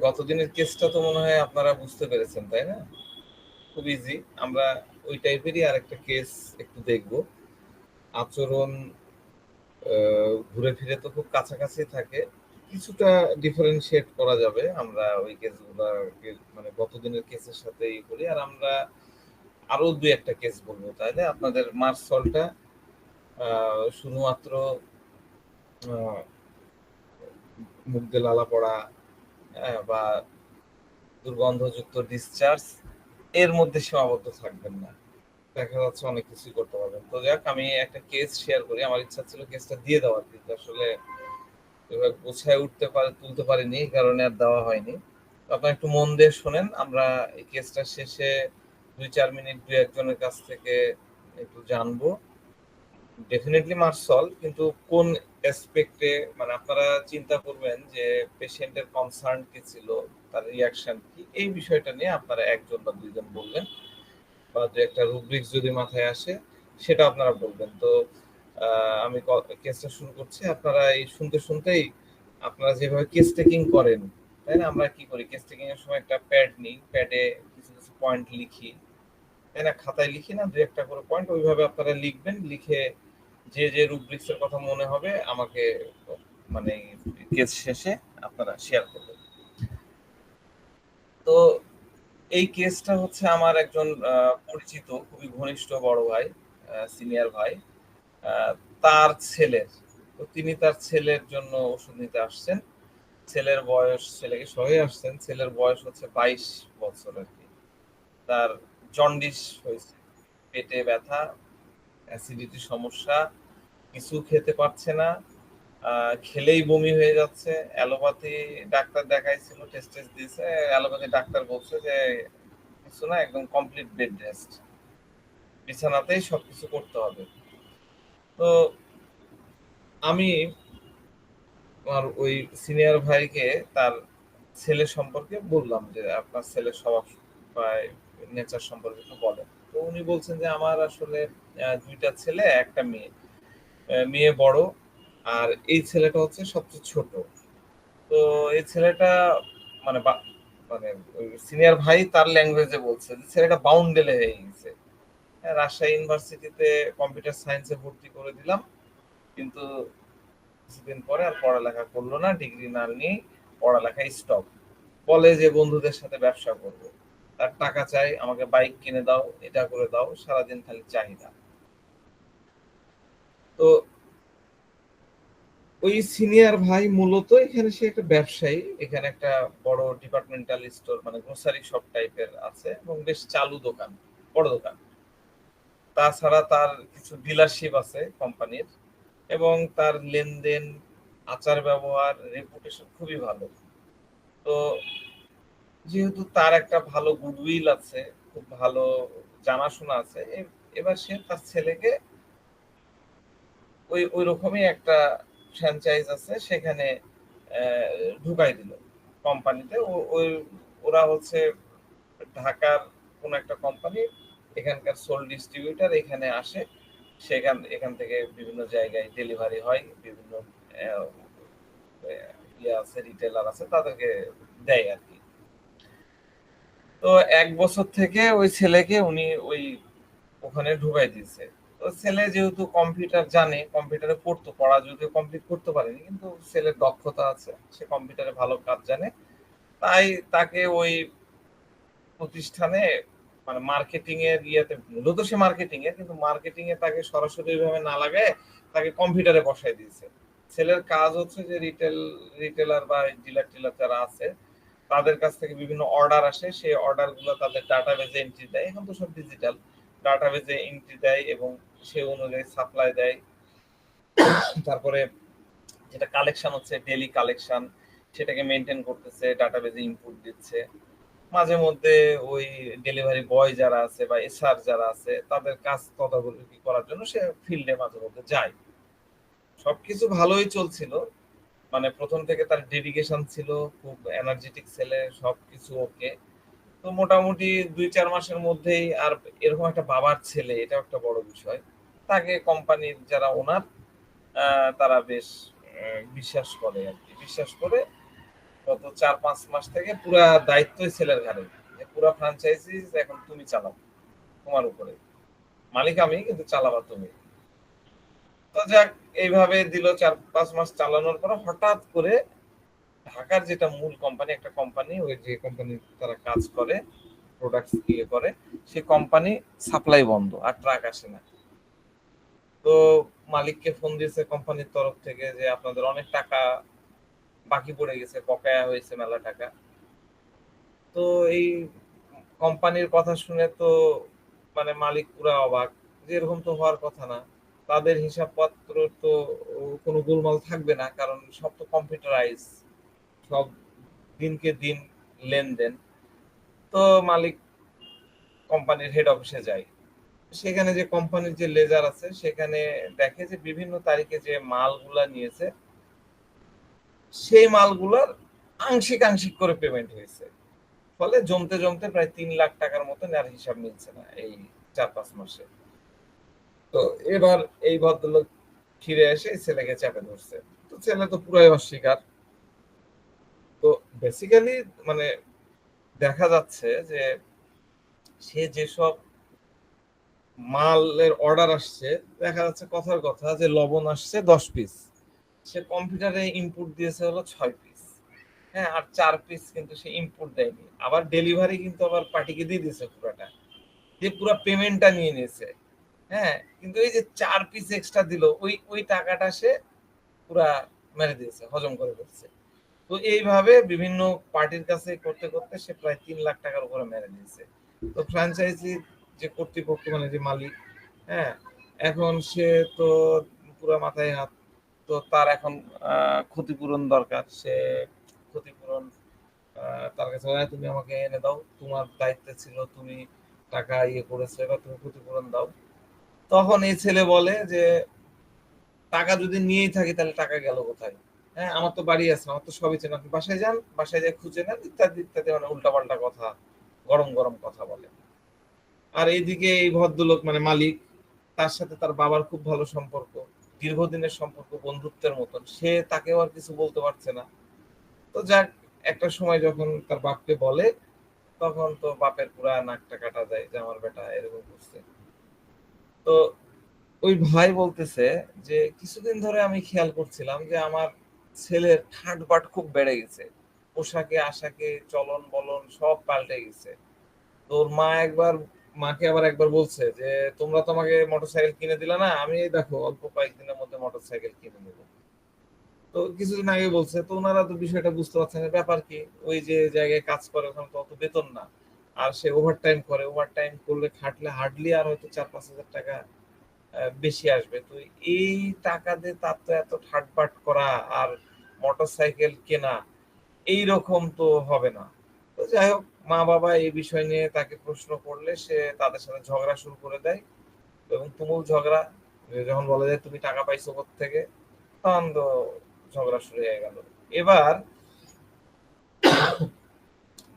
গতদিনের কেসটা তো মনে হয় আপনারা বুঝতে পেরেছেন, তাই না? খুব ইজি। আমরা ওই টাইপেরই আরেকটা কেস একটু দেখব। আচরণ ঘুরে ফিরে তো খুব কাছাকাছি থাকে, কিছুটা ডিফারেন্সিয়েট করা যাবে। আমরা ওই কেসগুলোকে মানে গতদিনের কেসের সাথে করি, আর আমরা আরো দুই একটা কেস বলবো, তাইলে আপনাদের মার্চ সলটা শুধুমাত্র মুখ দিয়ে লালা পড়া বা দুর্গন্ধযুক্ত ডিসচার্জ এর মধ্যে সীমাবদ্ধ থাকবেন না, দেখা যাচ্ছে অনেক কিছুই করতে পারবেন। তো যাক, আমি একটা কেস শেয়ার করি। আমার ইচ্ছা ছিল কেসটা দিয়ে দেওয়ার, কিন্তু আসলে এবার গোছায় তুলতে পারিনি, এই কারণে আর দেওয়া হয়নি। আপনারা একটু মন দিয়ে শোনেন। আমরা এই কেসটা শেষে 2-4 মিনিট দুই একজনের কাছ থেকে একটু জানবো। ডেফিনেটলি মার্চ সলভ, কিন্তু কোন অ্যাসপেক্টে মানে আপনারা চিন্তা করবেন যে পেশেন্টের কনসার্ন কি ছিল, তার রিয়াকশন কি, এই বিষয়টা নিয়ে আপনারা একজন বা দুইজন বলবেন, বা দু একটা রুব্রিক্স যদি মাথায় আসে সেটা আপনারা বলবেন। তো আমি কেসটা শুরু করছি। আপনারা এই শুনতে শুনতেই আপনারা যেভাবে কেস টেকিং করেন, তাই না? আমরা কি করি, কেস টেকিং এর সময় একটা প্যাড নিই, প্যাডে কিছু কিছু পয়েন্ট লিখি, তাই না? খাতায় লিখি না দু একটা করে পয়েন্ট, ওইভাবে আপনারা লিখবেন। লিখে যে যে রুব্রিক্স এর কথা মনে হবে আমাকে মানে কেস শেষে আপনারা শেয়ার করবেন। তো এই কেসটা হচ্ছে আমার একজন পরিচিত খুবই ঘনিষ্ঠ বড় ভাই, সিনিয়র ভাই, তার ছেলের। তো তিনি তার ছেলের জন্য ওষুধ নিতে আসছেন। ছেলের বয়স, ছেলেকে সহই আসছেন, ছেলের বয়স হচ্ছে 22 বছর আর কি। তার জন্ডিস হয়েছে, পেটে ব্যথা, অ্যাসিডিটি সমস্যা, কিছু খেতে পারছে না, খেলেই বমি হয়ে যাচ্ছে। অ্যালোপ্যাথি ডাক্তার দেখাইছিল, টেস্ট টেস্ট দিয়েছে। অ্যালোপ্যাথি ডাক্তার বলছে যে কিছু না, একদম কমপ্লিট বেড রেস্ট, বিছানাতেই সবকিছু করতে হবে। তো আমি আমার ওই সিনিয়র ভাইকে তার ছেলে সম্পর্কে বললাম যে আপনার ছেলের স্বভাব বা নেচার সম্পর্কে একটু বলেন। তো উনি বলছেন যে আমার আসলে দুইটা ছেলে একটা মেয়ে, মেয়ে বড়, আর এই ছেলেটা হচ্ছে সবচেয়ে ছোট। তো এই ছেলেটা মানে মানে ওই সিনিয়র ভাই তার ল্যাঙ্গুয়েজে বলছে যে ছেলেটা বাউন্ডেলে হয়ে গেছে। রাজশাহী ইউনিভার্সিটিতে কম্পিউটার সায়েন্সে ভর্তি করে দিলাম, কিন্তু কিছুদিন পরে আর পড়ালেখা করলো না, ডিগ্রি না নিয়ে পড়ালেখা স্টপ। বলে যে বন্ধুদের সাথে ব্যবসা করবো, তার টাকা চাই, আমাকে বাইক কিনে দাও, এটা করে দাও, সারাদিন খালি চাহিদা। তো ওই সিনিয়র ভাই মূলত এখানে সে একটা ব্যবসায়ী, এখানে একটা বড় ডিপার্টমেন্টাল স্টোর মানে গ্রোসারি শপ টাইপের আছে, এবং বেশ চালু দোকান, বড় দোকান। তাছাড়া তার কিছু ডিলারশিপ আছে কোম্পানির, এবং তার লেনদেন, আচার ব্যবহার, রেপুটেশন খুবই ভালো। তো যেহেতু তার একটা ভালো গুডউইল আছে, খুব ভালো জানাশোনা আছে, এবার সে তার ছেলেকে ওই ওই রকমই একটা ফ্র্যাঞ্চাইজ আছে সেখানে ঢুকাই দিল কোম্পানিতে। ওই ওরা হচ্ছে ঢাকার কোন একটা কোম্পানি, এখানকার সোল ডিস্ট্রিবিউটার, এখানে আসে, এখান থেকে বিভিন্ন জায়গায় ডেলিভারি হয়, বিভিন্ন আহ, ইয়ে আছে, রিটেলার আছে, তাদেরকে দেয় আর কি। তো 1 বছর থেকে ওই ছেলেকে উনি ওই ওখানে ঢুকাই দিয়েছে। তো ছেলে যেহেতু কম্পিউটার জানে, কম্পিউটারে পড়তো, পড়া যদিও কমপ্লিট করতে পারেনি, কিন্তু ছেলের দক্ষতা আছে, সে কম্পিউটারে ভালো কাজ জানে। তাই তাকে ওই প্রতিষ্ঠানে মানে মার্কেটিং এর ইয়েতে, মূলত সে মার্কেটিং এর, কিন্তু মার্কেটিং এ তাকে সরাসরি ভাবে না লাগায় তাকে কম্পিউটারে বসাই দিয়েছে। ছেলের কাজ হচ্ছে যে রিটেলার বা ডিলার টিলার যারা আছে তাদের কাছ থেকে বিভিন্ন অর্ডার আসে, সেই অর্ডার গুলো তাদের ডাটাবেজে এন্ট্রি দেয়। এখন তো সব ডিজিটাল, ডাটাবেজে এন্ট্রি দেয় এবং সে অনুযায়ী সাপ্লাই দেয়। তারপরে যেটা কালেকশন হচ্ছে, ডেইলি কালেকশন, সেটাকে মেনটেন করতেছে, ডাটাবেজে ইনপুট দিচ্ছে। মাঝে মধ্যে ওই ডেলিভারি বয় যারা আছে বা এসআর যারা আছে তাদের কাজ তদারকি করার জন্য সে ফিল্ডে মাঝে মধ্যে যায়। সবকিছু ভালোই চলছিল, মানে প্রথম থেকে তার ডেডিকেশন ছিল, খুব এনার্জেটিক ছেলে, সবকিছু ওকে। তো মোটামুটি 2-4 মাসের মধ্যেই, আর এরকম একটা বাবার ছেলে, এটা একটা বড় বিষয়, তাকে কোম্পানির যারা ওনার তারা বেশ বিশ্বাস করে আর কি, বিশ্বাস করে গত 4-5 মাস থেকে পুরা দায়িত্বই ছেলের ঘাড়ে, যে পুরা ফ্র্যাঞ্চাইজি এখন তুমি চালাও, তোমার উপরে, মালিক আমি কিন্তু চালাবা তুমি। তো যাক, এইভাবে দিল 4-5 মাস চালানোর পর হঠাৎ করে ঢাকার যেটা মূল কোম্পানি, একটা কোম্পানি, ওই যে কোম্পানি তারা কাজ করে, প্রোডাক্ট ইয়ে করে, সেই কোম্পানি সাপ্লাই বন্ধ, আর ট্রাক আসে না। তো মালিককে ফোন দিয়েছে কোম্পানির তরফ থেকে যে আপনাদের অনেক টাকা বাকি পড়ে গেছে, বকেয়া হয়েছে মেলা টাকা। তো এই কোম্পানির কথা শুনে তো মানে মালিক পুরা অবাক, যে এরকম তো হওয়ার কথা না, তাদের হিসাবপত্র তো কোনো গোলমাল থাকবে না, কারণ সব তো কম্পিউটারাইজ, সব দিনকে দিন লেনদেন। তো মালিক কোম্পানির হেড অফিসে যায়, সেখানে যে কোম্পানির যে লেজার আছে সেখানে দেখে যে বিভিন্ন তারিখে যে মালগুলা নিয়েছে সেই মালগুলার আংশিক আংশিক করে পেমেন্ট হয়েছে। ফলে জমতে জমতে প্রায় 3 লাখ টাকার মতন, আর হিসাব মিলছে না এই 4-5 মাসে। তো এবার এই ভদ্রলোক ফিরে এসে ছেলেকে চাপে ধরছে। তো ছেলে তো পুরাই অস্বীকার। তো বেসিক্যালি মানে দেখা যাচ্ছে যে সে যেসব মালের অর্ডার আসছে, দেখা যাচ্ছে কথার কথা যে লবণ আসছে 10 পিস, সে কম্পিউটারে ইনপুট দিয়েছে হলো 6 পিস। হ্যাঁ, আর 4 পিস কিন্তু সে ইনপুট দেয়নি, আবার ডেলিভারি কিন্তু আবার পার্টিকে দিয়ে দিয়েছে পুরাটা, যে পুরো পেমেন্টটা নিয়ে নিয়েছে। হ্যাঁ, কিন্তু এই যে 4 পিস এক্সট্রা দিল, ওই ওই টাকাটা সে পুরা মেরে দিয়েছে, হজম করে ফেলছে। তো এইভাবে বিভিন্ন পার্টির কাছে করতে করতে সে প্রায় 3 লাখ টাকার উপরে মেরে দিয়েছে। তো ফ্র্যাঞ্চাইজি যে কর্তৃপক্ষ, মানে যে মালিক, হ্যাঁ, এখন সে তো পুরো মাথায় হাত। তো তার এখন ক্ষতিপূরণ দরকার। সে ক্ষতিপূরণ তার কাছে, তুমি আমাকে এনে দাও, তোমার দায়িত্বে ছিল, তুমি টাকা ইয়ে করেছো, এবার তুমি ক্ষতিপূরণ দাও। তখন এই ছেলে বলে যে টাকা যদি নিয়েই থাকি তাহলে টাকা গেল কোথায়? হ্যাঁ, আমার তো বাড়ি আছে, আমার তো সবই চেন, আপনি বাসায় যান, বাসায় যাই খুঁজে নেন, ইত্যাদি ইত্যাদি, মানে উল্টাপাল্টা কথা, গরম গরম কথা বলে। আর এইদিকে এই ভদ্রলোক মানে মালিক, তার সাথে তার বাবার খুব ভালো সম্পর্ক, দীর্ঘদিনের সম্পর্ক, বন্ধুত্বের মতন, সে তাকেও আর কিছু বলতে পারছে না। তো যাক, একটা সময় যখন তার বাপকে বলে, তখন তো বাপের পুরা নাকটা কাটা যায় যে আমার বেটা এরকম করছে। তো ওই ভাই বলতেছে যে কিছুদিন ধরে আমি খেয়াল করছিলাম যে আমার ছেলের ঠাটবাট খুব বেড়ে গেছে, পোশাকে আশাকে চলন বলন সব পাল্টে গেছে। তোর মা একবার, মাকে আবার একবার বলছে যে তোমরা তো আমাকে মোটরসাইকেল কিনে দিলে না, আমি এই দেখো অল্প কয়েকদিনের মধ্যে মোটরসাইকেল কিনে নেবো। তো কিছুদিন আগে বলছে, তো ওনারা তো বিষয়টা বুঝতে পারছেন না, ব্যাপার কি, ওই যে জায়গায় কাজ করে ওখানে তো অত বেতন না, আর সে ওভার টাইম করে, ওভার টাইম করলে খাটলে হার্ডলি আর হয়তো 4-5 হাজার টাকা বেশি আসবে। তো এই টাকা দিয়ে তার তো এত ঠাটবাট করা আর মোটরসাইকেল কেনা এইরকম তো হবে না। তো যাই হোক, মা বাবা এই বিষয় নিয়ে তাকে প্রশ্ন করলে সে তাদের সাথে ঝগড়া শুরু করে দেয়, এবং তুমুল ঝগড়া। যখন বলে যায় তুমি টাকা পাইছো থেকে, তখন তো ঝগড়া শুরু হয়ে গেল। এবার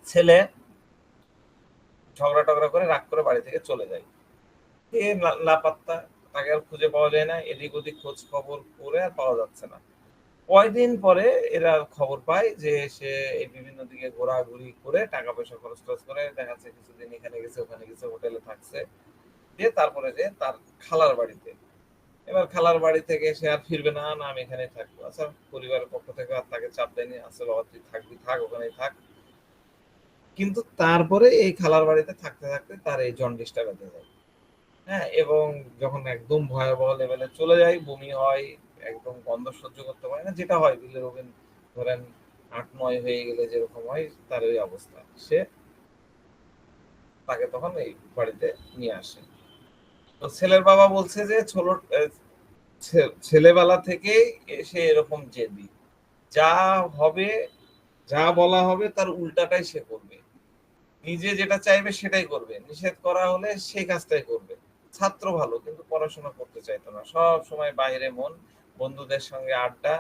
ছেলে ঝগড়া টগড়া করে রাগ করে বাড়ি থেকে চলে যায়। এ লাপাত্তা, তাকে আর খুঁজে পাওয়া যায় না, এদিক ওদিক খোঁজ খবর করে আর পাওয়া যাচ্ছে না। কয়দিন পরে এরা খবর পায় যে সে এই বিভিন্ন দিকে ঘোরাঘুরি করে টাকা পয়সা খরচ টরচ করে, দেখা যাচ্ছে কিছুদিন এখানে গেছে ওখানে গেছে, হোটেলে থাকছে, দিয়ে তারপরে যে তার খালার বাড়িতে। এবার খালার বাড়ি থেকে সে আর ফিরবে না, না আমি এখানেই থাকবো। আচ্ছা, পরিবারের পক্ষ থেকে আর তাকে চাপ দেয়নি, আচ্ছা বাবা তুই থাকবি থাক, ওখানেই থাক। কিন্তু তারপরে এই খালার বাড়িতে থাকতে থাকতে তার এই জন্ডিসটা বেঁধে যায়। হ্যাঁ, এবং যখন একদম ভয়াবহ লেভেলে চলে যায়, বমি হয়, একদম গন্ধ সহ্য করতে পারে না, যেটা হয় বিলিরুবিন ধরেন 8-9 হয়ে গেলে যেরকম হয়, তার ওই অবস্থা। সে তাকে তখন এই বাড়িতে নিয়ে আসে। তো ছেলের বাবা বলছে যে ছেলেবেলা থেকেই সে এরকম জেদি, যা হবে, যা বলা হবে তার উল্টাটাই সে করবে, নিজে যেটা চাইবে সেটাই করবে, নিষেধ করা হলে সেই কাজটাই করবে। ছাত্র ভালো, কিন্তু পড়াশোনা করতে চাইতো না, সব সময় বাইরে মন, বন্ধুদের সঙ্গে আড্ডা,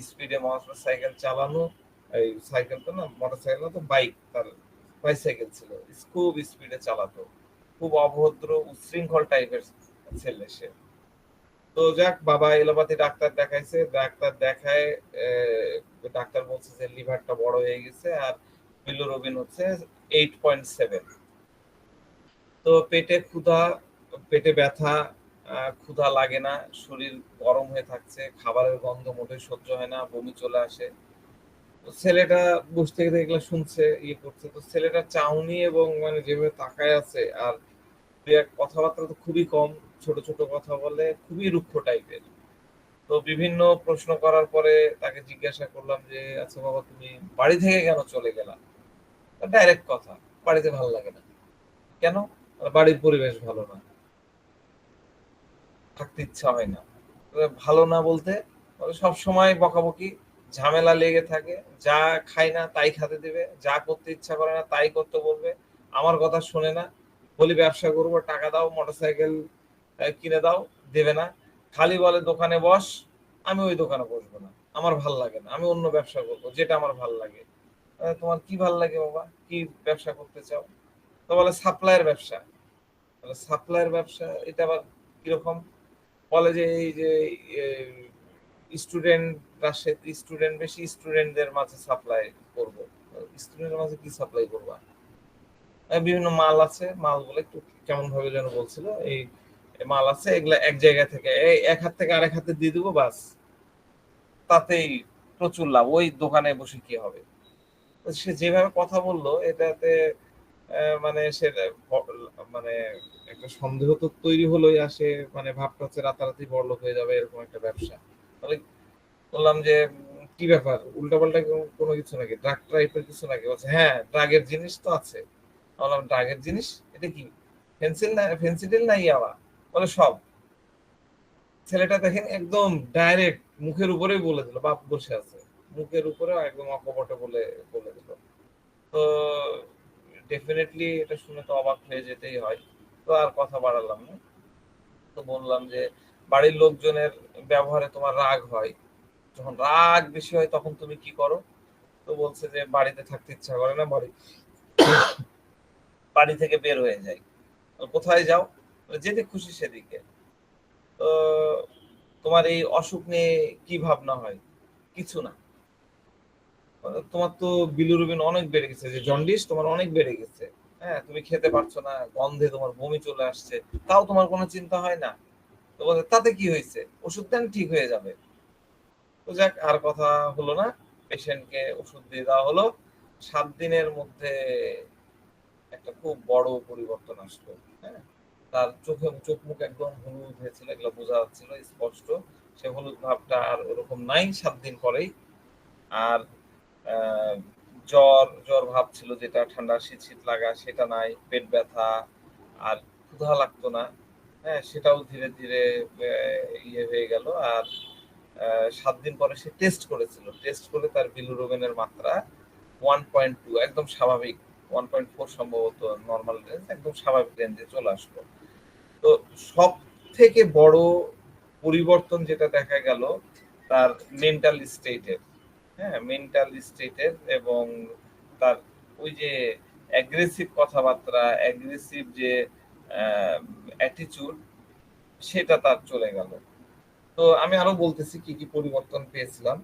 স্পিডে মোটর সাইকেল চালানো, এই সাইকেল তো না, মোটর সাইকেল তো বাইক, তার বাইসাইকেল ছিল, খুব স্পিডে চালাতো, খুব অভদ্র উচ্ছৃঙ্খল টাইপের ছেলে সে। তো যাক, বাবা এলোপাতি ডাক্তার দেখাইছে, ডাক্তার দেখায় ডাক্তার বলছে যে লিভারটা বড় হয়ে গেছে আর বিলিরুবিন হচ্ছে 8.7। তো পেটে ক্ষুধা, পেটে ব্যথা, ক্ষুধা লাগে না, শরীর গরম হয়ে থাকছে, খাবারের গন্ধ মোটেই সহ্য হয় না, বমি চলে আসে। তো ছেলেটা বসে থেকে এগুলো শুনছে, ইয়ে করছে। তো ছেলেটা চাউনি এবং মানে যেভাবে তাকায় আছে, আর কথাবার্তা তো খুবই কম, ছোট ছোট কথা বলে, খুবই রুক্ষ টাইপের। তো বিভিন্ন প্রশ্ন করার পরে তাকে জিজ্ঞাসা করলাম যে আচ্ছা বাবা, তুমি বাড়ি থেকে কেন চলে গেলা? ডাইরেক্ট কথা, বাড়িতে ভালো লাগে না। কেন? বাড়ির পরিবেশ ভালো না, থাকতে ইচ্ছা হয় না। ভালো না বলতে সব সময় বকাবকি, ঝামেলা লেগে থাকে, যা খাই না তাই খেতে দেবে, যা করতে ইচ্ছা করে না তাই করতে বলবে, আমার কথা শোনে না। বলি ব্যবসা করবো, টাকা দাও, মোটরসাইকেল কিনে দাও, দেবে না। খালি বলে দোকানে বস, আমি ওই দোকানে বসবো না, আমার ভাল লাগে না, আমি অন্য ব্যবসা করবো যেটা আমার ভাল লাগে। তোমার কি ভাল লাগে বাবা, কি ব্যবসা করতে চাও? তো বলে সাপ্লাইয়ের ব্যবসা। সাপ্লাইয়ের ব্যবসা, এটা আবার কিরকম? বলে যে এই যে স্টুডেন্ট, রাজশাহী স্টুডেন্ট বেশি, স্টুডেন্টদের মাঝে সাপ্লাই করব। স্টুডেন্টের মাঝে কি সাপ্লাই করবা? বিভিন্ন মাল আছে, মালগুলো একটু কেমন ভাবে যেন বলছিল, এই মাল আছে, এগুলা এক জায়গা থেকে এই এক হাত থেকে আরেক হাতে দিয়ে দিব, বাস, তাতেই প্রচুর লাভ, ওই দোকানে বসে কি হবে? তো সে যেভাবে কথা বললো এটাতে মানে সে মানে একটা সন্দেহ তো তৈরি হলোই, আসে মানে ভাবটা হচ্ছে রাতারাতি বড়লোক হয়ে যাবে এরকম একটা ব্যবসা। তাহলে বললাম যে কি ব্যাপার, উল্টাপাল্টা কোনো কিছু নাকি, ড্রাগ টাইপের কিছু নাকি? বলছে হ্যাঁ, ড্রাগের জিনিস তো আছে। বললাম ড্রাগের জিনিস, এটা কি ফেন্সিল না, ফেন্সিডিল না ইয়াবা? বলে সব। ছেলেটা দেখেন একদম ডাইরেক্ট মুখের উপরেই বলে দিল, বাপ বসে আছে মুখের উপরে একদম অকপটে বলে বলে দিল। তো ডেফিনেটলি এটা শুনে তো অবাক হয়ে যেতেই হয়। তো আর কথা বাড়ালাম না। তো বললাম যে বাড়ির লোকজনের ব্যবহারে তোমার রাগ হয়, যখন রাগ বেশি হয় তখন তুমি কি করো? তো বলছে যে বাড়িতে থাকতে ইচ্ছা করে না, বাড়ি থেকে বের হয়ে যাই। কোথায় যাও? যেতে খুশি সেদিকে। তো তোমার এই অসুখ নিয়ে কি ভাবনা হয়? কিছু না। তোমার তো বিলিরুবিন অনেক বেড়ে গেছে, যে জন্ডিস তোমার অনেক বেড়ে গেছে। হ্যাঁ, তুমি খেতে পারছো না, গন্ধে তোমার বমি চলে আসছে, তাও তোমার কোনো চিন্তা হয় না। তো বলে তাতে কি হয়েছে, ওষুধ দেন ঠিক হয়ে যাবে। তো যাক, আর কথা হলো না। পেশেন্টকে ওষুধ দিয়ে দেওয়া হলো। 7 দিনের মধ্যে একটা খুব বড় পরিবর্তন আসলো। হ্যাঁ, তার চোখ মুখ একদম হলুদ হয়েছিল, এগুলো বোঝা যাচ্ছিল স্পষ্ট। সে হলুদ ভাবটা আর ওরকম নাই 7 দিন পরেই। আর আহ, জ্বর জ্বর ভাব ছিল, যেটা ঠান্ডা শীত শীত লাগা, সেটা নাই। পেট ব্যথা আর ক্ষুধা লাগতো না। হ্যাঁ, সেটাও ধীরে ধীরে ইয়ে হয়ে গেল। আর 7 দিন পরে সে টেস্ট করেছিল, টেস্ট করে তার বিলিরুবিনের মাত্রা 1.2, একদম স্বাভাবিক। 1.4 সম্ভবত নর্মাল রেঞ্জ, একদম স্বাভাবিক রেঞ্জে চলে আসলো। তো সব থেকে বড় পরিবর্তন যেটা দেখা গেল তার মেন্টাল স্টেটের। হ্যাঁ, মেন্টাল স্টেটের, এবং তার ওই যে অ্যাগ্রেসিভ কথাবার্তা, অ্যাগ্রেসিভ যে অ্যাটিটিউড, সেটা তার চলে গেল। তো আমি আরো বলতেছি কি কি পরিবর্তন পেয়েছিলাম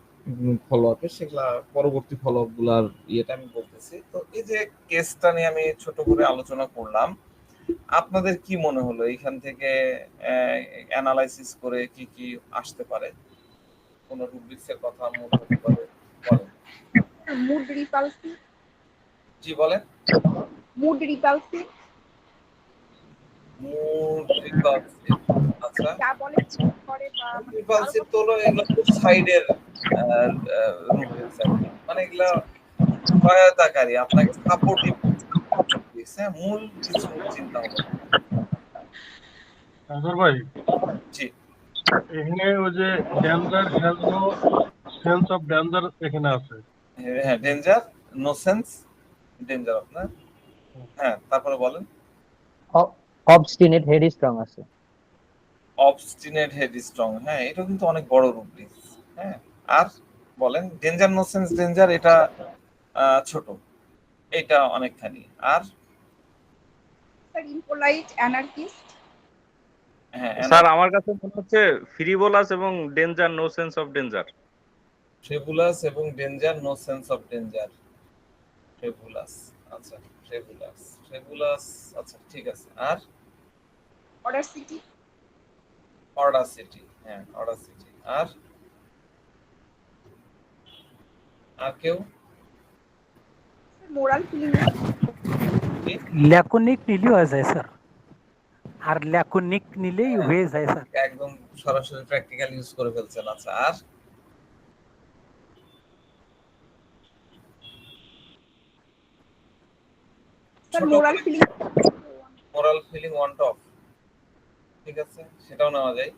ফলো আপে, সেগুলা পরবর্তী ফলো আপ গুলার ইয়েটা আমি বলতেছি। তো এই যে কেসটা নিয়ে আমি ছোট করে আলোচনা করলাম, আপনাদের কি মনে হলো এইখান থেকে অ্যানালাইসিস করে কি কি আসতে পারে? কোন রুব্রিক্সের কথা মনে হতে পারে? বলেন। Mood repulsive. জি বলেন। Mood repulsive. মুড রিপালসিভ, আচ্ছা। যা বলে করে বা মানে কারো রিপালসিভ কথা তো হলো এগুলো খুব সাইডের রুব্রিক্স আর কি, মানে এগুলা সহায়তাকারী, আপনাকে সাপোর্টিভ রুব্রিক্স, হ্যাঁ, মূল কিছু চিন্তা হলো না। আজর ভাই, জি। এখানে ওই যে danger has no sense of danger এখানে আছে। হ্যাঁ, ডেঞ্জার, নো সেন্স ডেঞ্জার আপনার। হ্যাঁ, তারপরে বলেন। অবস্টিনেট হেড স্ট্রং আছে। অবস্টিনেট হেড স্ট্রং, হ্যাঁ, এটা কিন্তু অনেক বড় রুব্রিক্স। হ্যাঁ, আর বলেন। ডেঞ্জার, নো সেন্স ডেঞ্জার, এটা ছোট, এটা অনেকখানি। আর স্যার ইম্পোলাইট অ্যানার্কিস্ট। হ্যাঁ, স্যার আমার কাছে মনে হচ্ছে ফ্রিভোলাস এবং danger, no sense of danger. Tremulous এবং danger, no sense of danger. Tremulous, আচ্ছা, ট্রেবুলাস, আচ্ছা ঠিক আছে। আর অডাসিটি, অডাসিটি, হ্যাঁ অডাসিটি। আর আর কেউ? মোরাল ফিলিং, কি? ল্যাকোনিক নিলেও হয়ে যায় স্যার, আর ল্যাকোনিক নিলেই হয়ে যায় স্যার। একদম সরাসরি প্র্যাকটিক্যাল ইউজ করে ফেলছেন। আচ্ছা, আর স্যার ছোট moral feeling, moral feeling want of, ঠিক আছে, সেটাও নেওয়া যায়।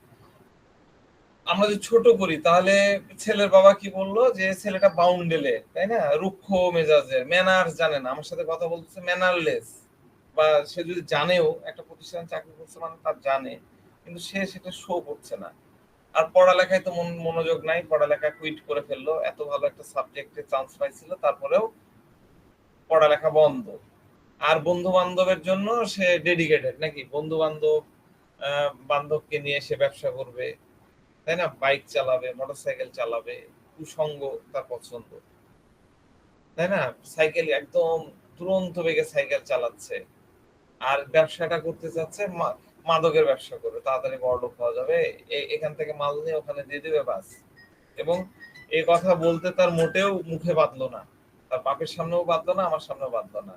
আমরা যদি ছোট করি তাহলে ছেলের বাবা কি বললো, যে ছেলেটা বাউন্ডেলে, তাই না, রুক্ষ মেজাজের, ম্যানার জানে না, আমার সাথে কথা বলতেছে ম্যানারলেস, বা সে যদি জানেও একটা প্রতিষ্ঠানে চাকরি করছে মানে তার জানে, কিন্তু সে সেটা শো করছে না। আর পড়ালেখায় তো মনোযোগ নাই, পড়ালেখা কুইট করে ফেললো, এত ভালো একটা সাবজেক্টে চান্স পাইছিল তারপরেও পড়ালেখা বন্ধ। আর বন্ধু বান্ধবের জন্য সে ডেডিকেটেড, নাকি বন্ধু বান্ধব বান্ধবকে নিয়ে সে ব্যবসা করবে, তাই না, বাইক চালাবে, মোটরসাইকেল চালাবে, কুসঙ্গ তার পছন্দ, তাই না, সাইকেল একদম দুরন্ত বেগে সাইকেল চালাচ্ছে, আর ব্যবসাটা করতে চাচ্ছে মাদকের ব্যবসা করবে, তাড়াতাড়ি বড়লোক হওয়া যাবে, এখান থেকে মাল নিয়ে ওখানে দিয়ে দেবে বাস। এবং এই কথা বলতে তার মোটেও মুখে বাঁধলো না, তার বাপের সামনেও বাঁধলো না, আমার সামনেও বাঁধলো না।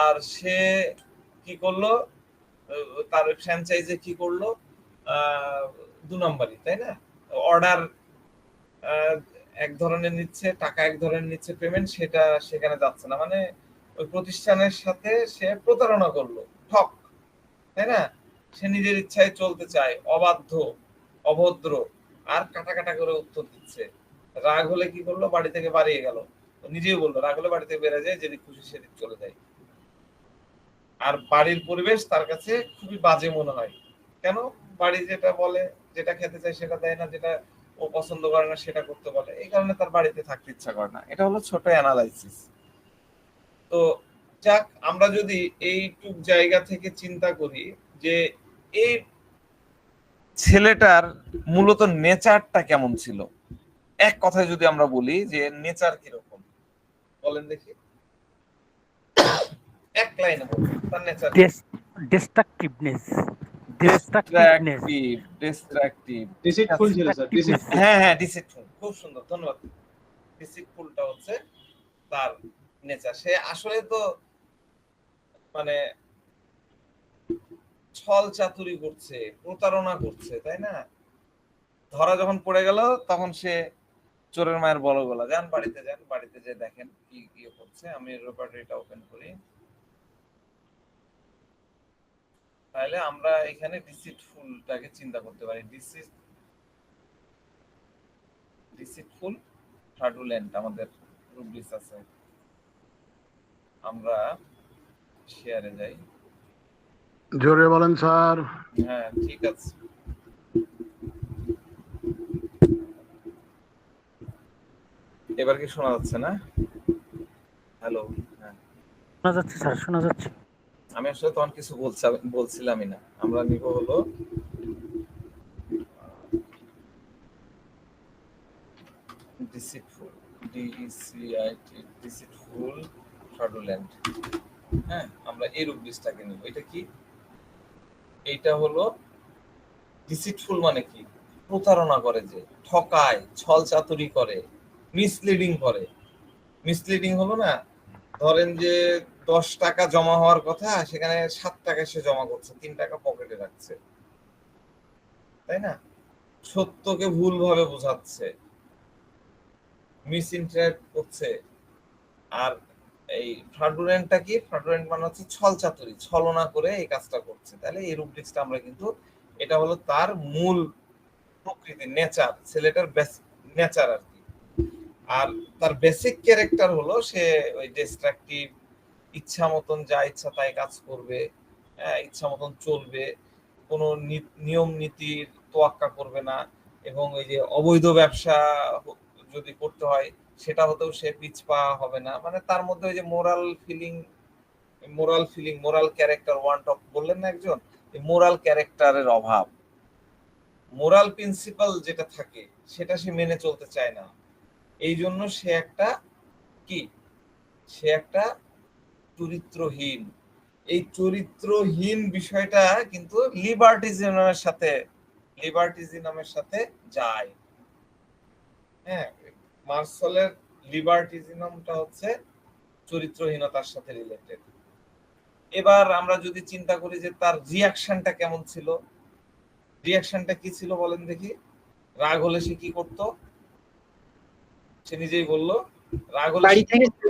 আর সে কি করলো, তার ফ্র্যাঞ্চাইজে কি করলো, 2 নম্বরই, তাই না, অর্ডার এক ধরনের নিচ্ছে, টাকা এক ধরনের নিচ্ছে, পেমেন্ট সেটা সেখানে যাচ্ছে না, মানে ওই প্রতিষ্ঠানের সাথে সে প্রতারণা করলো, ঠক, তাই না। সে নিজের ইচ্ছায় চলতে চায়, অবাধ্য, অভদ্র, আর কাটা কাটা করে উত্তর দিচ্ছে। রাগ হলে কি করলো, বাড়ি থেকে বাড়িয়ে গেল, নিজেই বললো রাগ হলে বাড়ি থেকে বেড়ে যায়, যেদিক খুশি সেদিক চলে যায়। আর বাড়ির পরিবেশ তার কাছে খুবই বাজে মনে হয়। কেন? বাড়ি যেটা বলে, যেটা খেতে চায় সেটা দেয় না, যেটা ও পছন্দ করে না সেটা করতে বলে, এই কারণে তার বাড়িতে থাকতে ইচ্ছা করে না। এটা হলো ছোট অ্যানালাইসিস। তো যাক, আমরা যদি এইটুক জায়গা থেকে চিন্তা করি যে এই ছেলেটার মূলত নেচারটা কেমন ছিল, এক কথায় যদি আমরা বলি যে নেচার কিরকম, বলেন দেখি, এক লাইনে বলুন তার নেচার। ডিস্ট্রাকটিভনেস, ডিস্ট্রাকটিভ, ডিসিটফুল ছিল স্যার, ডিসিটফুল। হ্যাঁ হ্যাঁ, ডিসিটফুল, খুব সুন্দর, ধন্যবাদ। ডিসিটফুলটা হচ্ছে তার নেচার। সে আসলে তো মানে ছল চাতুরি করছে, প্রতারণা করছে, তাই না। ধরা যখন পড়ে গেল তখন সে চোরের মায়ের বড় গলা, যান বাড়িতে, যান বাড়িতে যে দেখেন কি কি করছে। আমি রেপার্টরিটা ওপেন করি, তাহলে আমরা এখানে ডিসিটফুলটাকে চিন্তা করতে পারি। ডিসিটফুল, ফ্রডুলেন্ট আমাদের রুব্রিক্স আছে। আমরা শেয়ারে যাই, জোরে বলেন স্যার। হ্যাঁ ঠিক আছে। এবার কি শোনা যাচ্ছে না? হ্যালো, হ্যাঁ শোনা যাচ্ছে স্যার, শোনা যাচ্ছে। আমি আসলে তখন কিছু বলছিলামই না। আমরা নিব হলো ডিসিটফুল, ডিইসিআইটি, ডিসিটফুল, ফ্রডুলেন্ট। হ্যাঁ, আমরা এই রুব্রিক্সটাকে নিব। এটা কি? এইটা হলো ডিসিটফুল মানে কি, প্রতারণা করে, যে ঠকায়, ছল চাতুরি করে, মিসলিডিং করে। মিসলিডিং হলো না, ধরেন যে 10 টাকা জমা হওয়ার কথা, সেখানে 7 টাকা সে জমা করছে, 3 টাকা পকেটে রাখছে, তাই না। সত্যকে ভুল ভাবে বোঝাচ্ছে, মিস ইন্টারপ্রেট করছে। আর এই ফ্রডুলেন্টটা কি? ফ্রডুলেন্ট মানে হচ্ছে ছল চাতুরি, ছলনা করে এই কাজটা করছে। তাহলে এই রুব্রিক্সটা আমরা কিন্তু, এটা হলো তার মূল প্রকৃতি, নেচার, ছেলেটার নেচার আর কি। আর তার বেসিক ক্যারেক্টার হলো সে ওই ডিস্ট্রাকটিভ, ইচ্ছা মতন যা ইচ্ছা তাই কাজ করবে, ইচ্ছা মতন চলবে, কোনো নিয়ম নীতির তোয়াক্কা করবে না, এবং ওই যে অবৈধ ব্যবসা যদি করতে হয় সেটা হতেও সে পিছপা হবে না। মানে তার মধ্যে ওই যে মোরাল ক্যারেক্টার ওয়ান্ট অফ বললেন না একজন, মোরাল ক্যারেক্টারের অভাব, মোরাল প্রিন্সিপাল যেটা থাকে সেটা সে মেনে চলতে চায় না। এই জন্য সে একটা কি, সে একটা চরিত্রহীন। এই চরিত্রহীন বিষয়টা কিন্তু লিবার্টিজিজমের সাথে যায়। হ্যাঁ, মার্সেলের লিবার্টিজিজমটা হচ্ছে চরিত্রহীনতার সাথে রিলেটেড। এবার আমরা যদি চিন্তা করি যে তার রিয়াকশনটা কেমন ছিল, রিয়াকশনটা কি ছিল বলেন দেখি। রাগ হলে সে কি করত? সে নিজেই বললো, রাগ হলে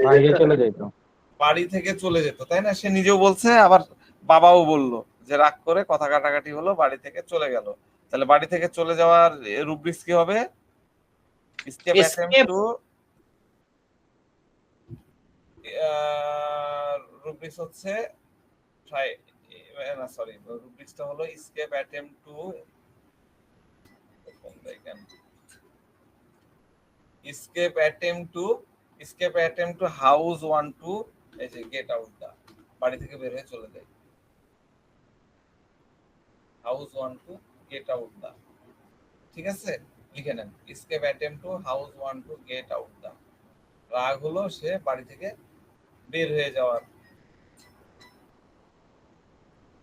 বাইরে চলে যেত। বাড়ি থেকে চলে যেত, তাই না? সে নিজেও বলছে, আবার বাবাও বলল যে রাগ করে কথা কাটাকাটি হলো, বাড়ি থেকে চলে গেল। তাহলে বাড়ি থেকে চলে যাওয়ার রুব্রিক্স কি হবে? escape attempt to রুব্রিক্স হচ্ছে রুব্রিক্সটা হলো escape attempt to house one to এই যে get out দা, বাড়ি থেকে বের হয়ে চলে যায়। house one to get out দা, ঠিক আছে? লিখে নেন, escape attempt to house one to get out দা। রাগ হলো সে বাড়ি থেকে বের হয়ে যাওয়ার,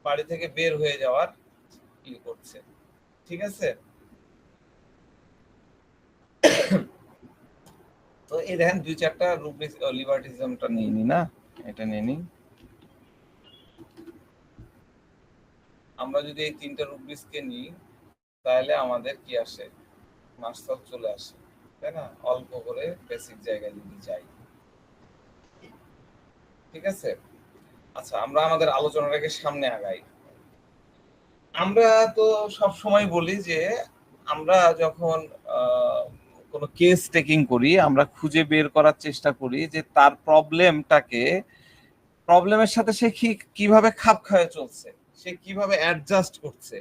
বাড়ি থেকে বের হয়ে যাওয়ার কি করছে, ঠিক আছে? তো এই দেখেন 2-4টা রুব্রিক্স লিবার্টিজমটা নিয়ে নি না, এটা নিয়ে নি। আমরা যদি এই 3টা রুব্রিক্সকে নিই তাহলে আমাদের কি আসে? মার্সেল চলে আসে, তাই না? অল্প করে বেসিক জায়গায় যদি যাই, ঠিক আছে? আচ্ছা, আমরা আমাদের আলোচনাটাকে সামনে আগাই। আমরা তো সব সময় বলি যে আমরা যখন কোনো কেস টেকিং করি, আমরা খুঁজে বের করার চেষ্টা করি যে তার প্রবলেমের সাথে সে কিভাবে খাপ খাওয়া চলছে, সে কিভাবে অ্যাডজাস্ট করছে,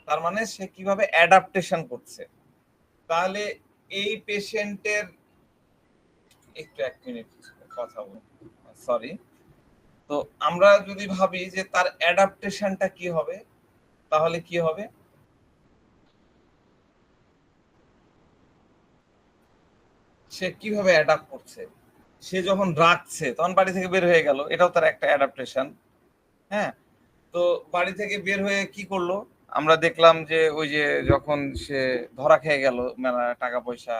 তার মানে সে কিভাবে অ্যাডাপ্টেশন করছে। তাহলে এই পেশেন্টের একটু 1 মিনিট কথা বলুন, সরি। তো আমরা যদি ভাবি যে তার অ্যাডাপ্টেশনটা কি হবে, তাহলে কি হবে? সে কিভাবে অ্যাডাপ্ট করছে? সে যখন রাখছে তখন বাড়ি থেকে বের হয়ে গেল, এটাও তার একটা অ্যাডাপ্টেশন। হ্যাঁ, তো বাড়ি থেকে বের হয়ে কি করলো? আমরা দেখলাম যে ওই যে যখন সে ধরা খেয়ে গেল, মেলা টাকা পয়সা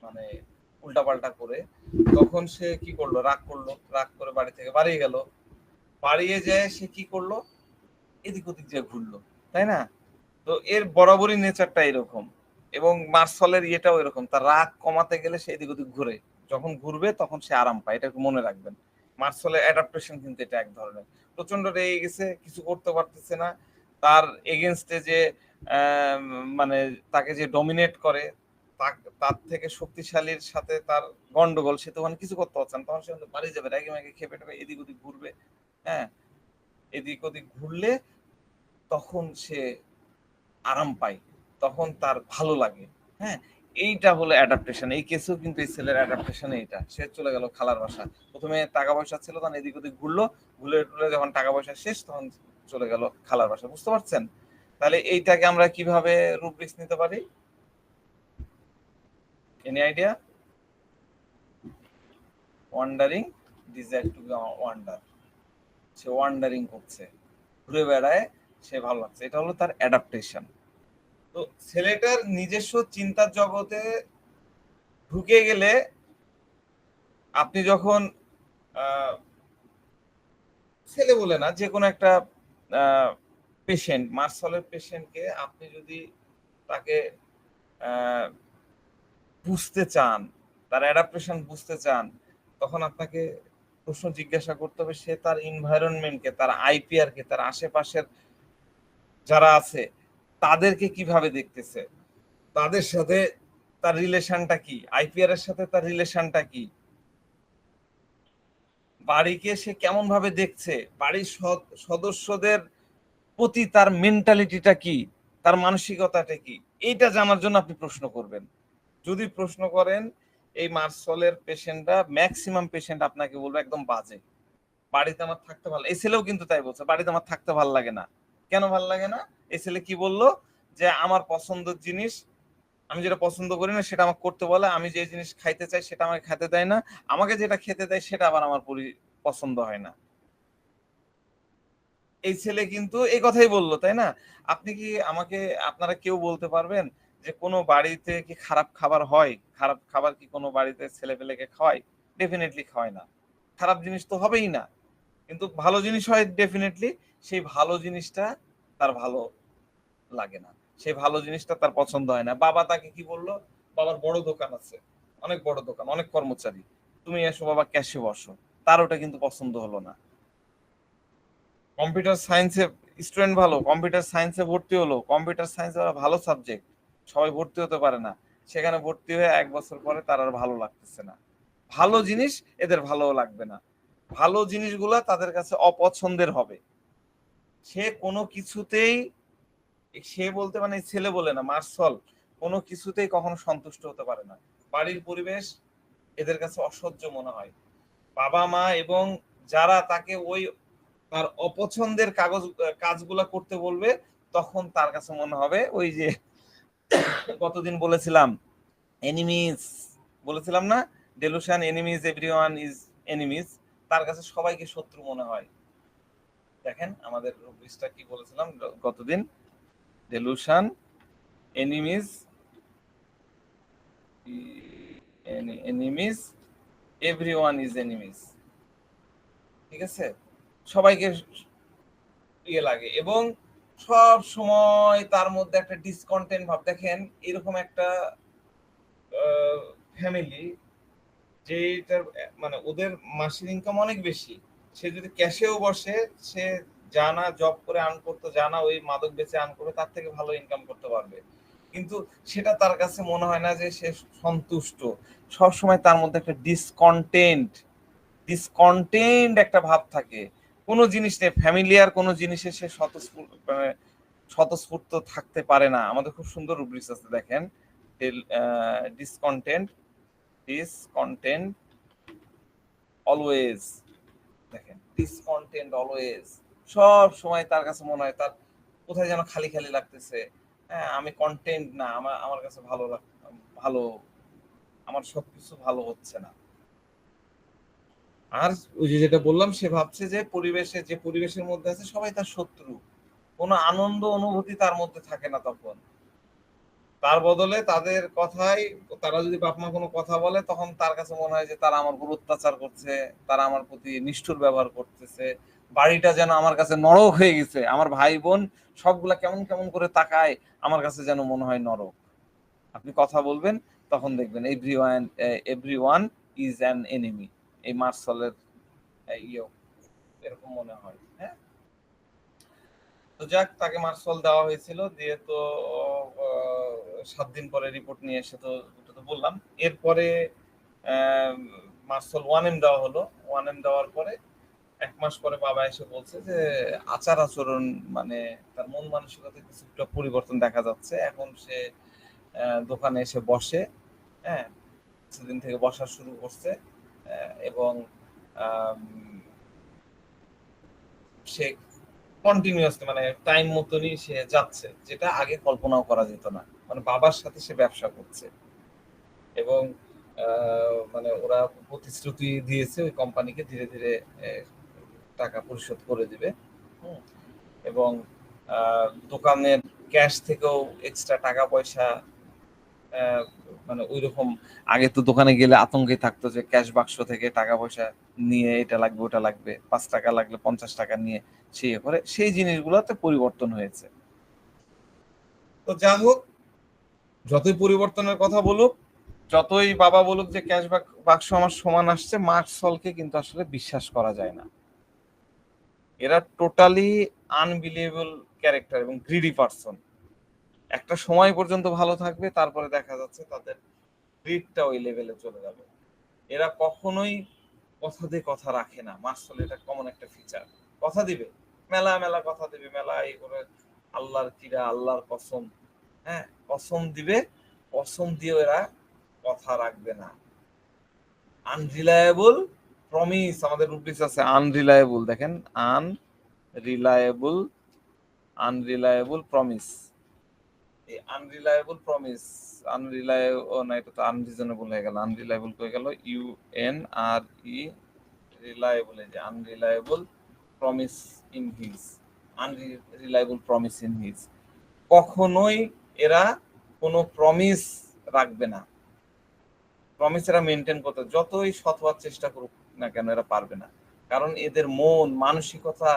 মানে উল্টাপাল্টা করে, তখন সে কি করলো? রাগ করলো, রাগ করে বাড়ি থেকে বাড়িয়ে গেল। বাড়িয়ে যায় সে কি করলো? এদিক ওদিক যে ঘুরলো, তাই না? তো এর বরাবরই নেচারটা এরকম, এবং মার্সেলের ইয়েটাও এরকম। তার রাগ কমাতে গেলে সে এদিক ওদিক ঘুরে, যখন ঘুরবে তখন সে আরাম পায়। এটা মনে রাখবেন, মার্সেলের অ্যাডাপ্টেশন কিন্তু এটা এক ধরনের। প্রচন্ড রেগে গেছে, কিছু করতে পারতেছে না, তার এগেনস্টে যে মানে তাকে যে ডমিনেট করে, তার থেকে শক্তিশালীর সাথে তার গন্ডগোল, সে তখন কিছু করতে পারছে না, তখন সে বাড়ি যাবে, রেগে মেগে খেপে টেপে এদিক ওদিক ঘুরবে। হ্যাঁ, এদিক ওদিক ঘুরলে তখন সে আরাম পায়, তখন তার ভালো লাগে। হ্যাঁ, এইটা হলো অ্যাডাপ্টেশন। এই কেসেও কিন্তু এই ছেলের অ্যাডাপ্টেশন এইটা। সে চলে গেল খালার বাসা, প্রথমে টাকা পয়সা ছিল, তখন এদিক ওদিক ঘুরলো, ঘুরে টুরে যখন টাকা পয়সা শেষ তখন চলে গেল খালার বাসা। বুঝতে পারছেন? তাহলে এইটাকে আমরা কিভাবে রুব্রিক্স নিতে পারি? Any idea? Wandering, desire to wonder, say wandering করছে, ঘুরে বেড়ায়, সে ভালো লাগছে, এটা হলো তার অ্যাডাপ্টেশন। তো ছেলেটার নিজস্ব চিন্তার জগতে ঢুকে গেলে, আপনি যখন ছেলে বলে না, যে কোনো একটা পেশেন্ট, মার্সেলের পেশেন্টকে আপনি যদি তাকে বুঝতে চান, তার অ্যাডাপ্টেশন বুঝতে চান, তখন আপনাকে প্রশ্ন জিজ্ঞাসা করতে হবে সে তার এনভায়রনমেন্টকে, তার আইপিআরকে, তার আশেপাশের যারা আছে তাদেরকে কিভাবে দেখতেছে, তাদের সাথে তার রিলেশনটা কি, আইপিআর এর সাথে তার রিলেশনটা কি, বাড়িকে সে কেমন ভাবে দেখছে, বাড়ির সদস্যদের প্রতি তার মেন্টালিটিটা কি, তার মানসিকতাটা কি, এইটা জানার জন্য আপনি প্রশ্ন করবেন। যদি প্রশ্ন করেন, এই মার্সেলের পেশেন্টরা, ম্যাক্সিমাম পেশেন্ট আপনাকে বলবে একদম বাজে, বাড়িতে আমার থাকতে ভালো, এই ছেলেও কিন্তু তাই বলছে, বাড়িতে আমার থাকতে ভালো লাগে না। কেন ভালো লাগে না? এই ছেলে কি বললো, যে আমার পছন্দের জিনিস, আমি যেটা পছন্দ করি না সেটা আমাকে করতে বলে, আমি যে জিনিস খাইতে চাই সেটা আমাকে খেতে দেয় না, আমাকে যেটা খেতে দেয় সেটা আবার আমার পছন্দ হয় না। এই ছেলে কিন্তু এই কথাই বললো, তাই না? আপনি কি আমাকে, আপনারা কেউ বলতে পারবেন যে কোনো বাড়িতে কি খারাপ খাবার হয়? খারাপ খাবার কি কোনো বাড়িতে ছেলে পেলেকে খাওয়ায়? ডেফিনেটলি খাওয়ায় না। খারাপ জিনিস তো হবেই না, কিন্তু ভালো জিনিস হয় ডেফিনেটলি। সেই ভালো জিনিসটা তার ভালো লাগে না, সেই ভালো জিনিসটা তার পছন্দ হয় না। বাবা তাকে কি বললো, বাবার বড় দোকান আছে, অনেক বড় দোকান, অনেক কর্মচারী, তুমি এসো বাবা ক্যাশে বসো, তার ওটা কিন্তু পছন্দ হলো না। কম্পিউটার সায়েন্সে স্টুডেন্ট ভালো, কম্পিউটার সায়েন্সে ভর্তি হলো, কম্পিউটার সায়েন্স ভালো সাবজেক্ট, সবাই ভর্তি হতে পারে না, সেখানে ভর্তি হয়ে 1 বছর পরে তার আর ভালো লাগতেছে না, ভালো জিনিস এদের ভালো লাগবে না, ভালো জিনিসগুলা তাদের কাছে অপছন্দের হবে। সে কোনো কিছুতেই, সে বলতে মানে ছেলে বলে না, মার্সল কোনো কিছুতেই কখনো সন্তুষ্ট হতে পারে না। বাড়ির পরিবেশ এদের কাছে অসহ্য মনে হয়। বাবা মা এবং যারা তাকে ওই তার অপছন্দের কাজগুলা করতে বলবে, তখন তার কাছে মনে হবে ওই যে কতদিন বলেছিলাম এনিমিজ, বলেছিলাম না, delusion enemies, everyone is enemies, তার কাছে সবাইকে শত্রু মনে হয়। দেখেন আমাদের রুবিসটা কি বলেছিলাম গতদিন, delusion enemies, enemies, everyone is enemies, ঠিক আছে? সবাইকে ইয়ে লাগে, এবং সব সময় তার মধ্যে একটা ডিসকন্টেন্ট ভাব। দেখেন এরকম একটা ফ্যামিলি, যেটার মানে ওদের মাসিক ইনকাম অনেক বেশি, সে যদি ক্যাশেও বসে, সে জানা জব করে আর্ন করতে, জানা ওই মাদক বেচে আর্ন করবে, তার থেকে ভালো ইনকাম করতে পারবে, কিন্তু সেটা তার কাছে মনে হয় না যে সে সন্তুষ্ট। সব সময় তার মধ্যে একটা ডিসকন্টেন্ট একটা ভাব থাকে। কোনো জিনিস নেই, ফ্যামিলিয়ার কোনো জিনিসে সে স্বতঃস্ফূর্ত থাকতে পারে না। আমাদের খুব সুন্দর রুব্রিক্স আছে, দেখেন, ডিসকন্টেন্ট অলওয়েজ, দেখেন ডিসকন্টেন্ট অলওয়েজ, সব সময় তার কাছে মনে হয় তার কোথায় যেন খালি খালি লাগতেছে। হ্যাঁ, আমি কন্টেন্ট না, আমার কাছে ভালো, আমার সবকিছু ভালো হচ্ছে না। আর ওই যে যেটা বললাম, সে ভাবছে যে যে পরিবেশের মধ্যে আছে সবাই তার শত্রু, কোনো আনন্দ অনুভূতি তার মধ্যে থাকে না তখন। তার বদলে তাদের কথাই, তারা যদি বাপ মা কোনো কথা বলে, তখন তার কাছে মনে হয় যে তারা আমার উপর অত্যাচার করছে, তারা আমার প্রতি নিষ্ঠুর ব্যবহার করতেছে, বাড়িটা যেন আমার কাছে নরক হয়ে গেছে, আমার ভাই বোন সবগুলা কেমন কেমন করে তাকায়, আমার কাছে যেন মনে হয় নরক। আপনি কথা বলবেন, তখন দেখবেন এভরিওয়ান ইজ অ্যান এনিমি, এই মার্সলের এরকম মনে হয়। হ্যাঁ, তো যাক, তাকে মার্সল দেওয়া হয়েছিল, দিয়ে তো 7 দিন পরে রিপোর্ট নিয়ে এসে, তো ওটা তো বললাম। এরপরে মার্সল 1M দেওয়া হলো। 1M দেওয়ার পরে 1 মাস পরে বাবা এসে বলছে যে আচার আচরণ, মানে তার মন মানসিকতা কিছুটা পরিবর্তন দেখা যাচ্ছে, এখন সে দোকানে এসে বসে, হ্যাঁ, সেদিন থেকে বসা শুরু করছে, এবং সে কন্টিনিউয়াসলি মানে টাইম মতনই সে যাচ্ছে, যেটা আগে কল্পনাও করা যেত না। মানে বাবার সাথে সে ব্যবসা করছে, এবং মানে ওরা প্রতিশ্রুতি দিয়েছে ওই কোম্পানিকে ধীরে ধীরে টাকা পরিশোধ করে দিবে, এবং দোকানের ক্যাশ থেকেও এক্সট্রা টাকা পয়সা, মানে ওই রকম আগে তো দোকানে গেলে আতঙ্কে থাকতো যে ক্যাশ বাক্স থেকে টাকা পয়সা নিয়ে এটা লাগবে ওটা লাগবে, 5 টাকা লাগলে 50 টাকা নিয়ে সে করে, সেই জিনিসগুলোতে পরিবর্তন হয়েছে। তো যা হোক, যতই পরিবর্তনের কথা বলুক, যতই বাবা বলুক যে ক্যাশ বাক্স আমার সমান আসছে, মার্সলকে কিন্তু আসলে বিশ্বাস করা যায় না। এরা টোটালি আনবিলিভেবল ক্যারেক্টার এবং গ্রিডি পারসন। একটা সময় পর্যন্ত ভালো থাকবে, তারপরে দেখা যাচ্ছে তাদের গ্রিডটা ওই লেভেলে চলে যাবে। এরা কখনোই কথা দিয়ে কথা রাখে না। মার্সল এটা কমন একটা ফিচার, কথা দিবে, মেলা মেলা কথা দিবে, মেলা এই করে আল্লাহর কিরা, আল্লাহর কসম, হ্যাঁ, কসম দিবে, কসম দিয়ে এরা কথা রাখবে না। আনরিলায়েবল প্রমিস আমাদের রুব্রিক্স আছে আনরিলায়েবল, দেখেন আনরিলায়েবল প্রমিস। এই আনরিলায়েবল প্রমিস, না এটা তো আনরিজনেবল হয়ে গেল, আনরিলায়েবল হয়ে গেল UNRE রিলায়েবল, এই যে unreliable promise in his, unreliable promise in his. কখনোই এরা কোনো প্রমিস রাখবে না, প্রমিস এরা মেনটেন করতে যতই সৎ হওয়ার চেষ্টা করুক না কেন এরা পারবে না, কারণ এদের মন মানসিকতা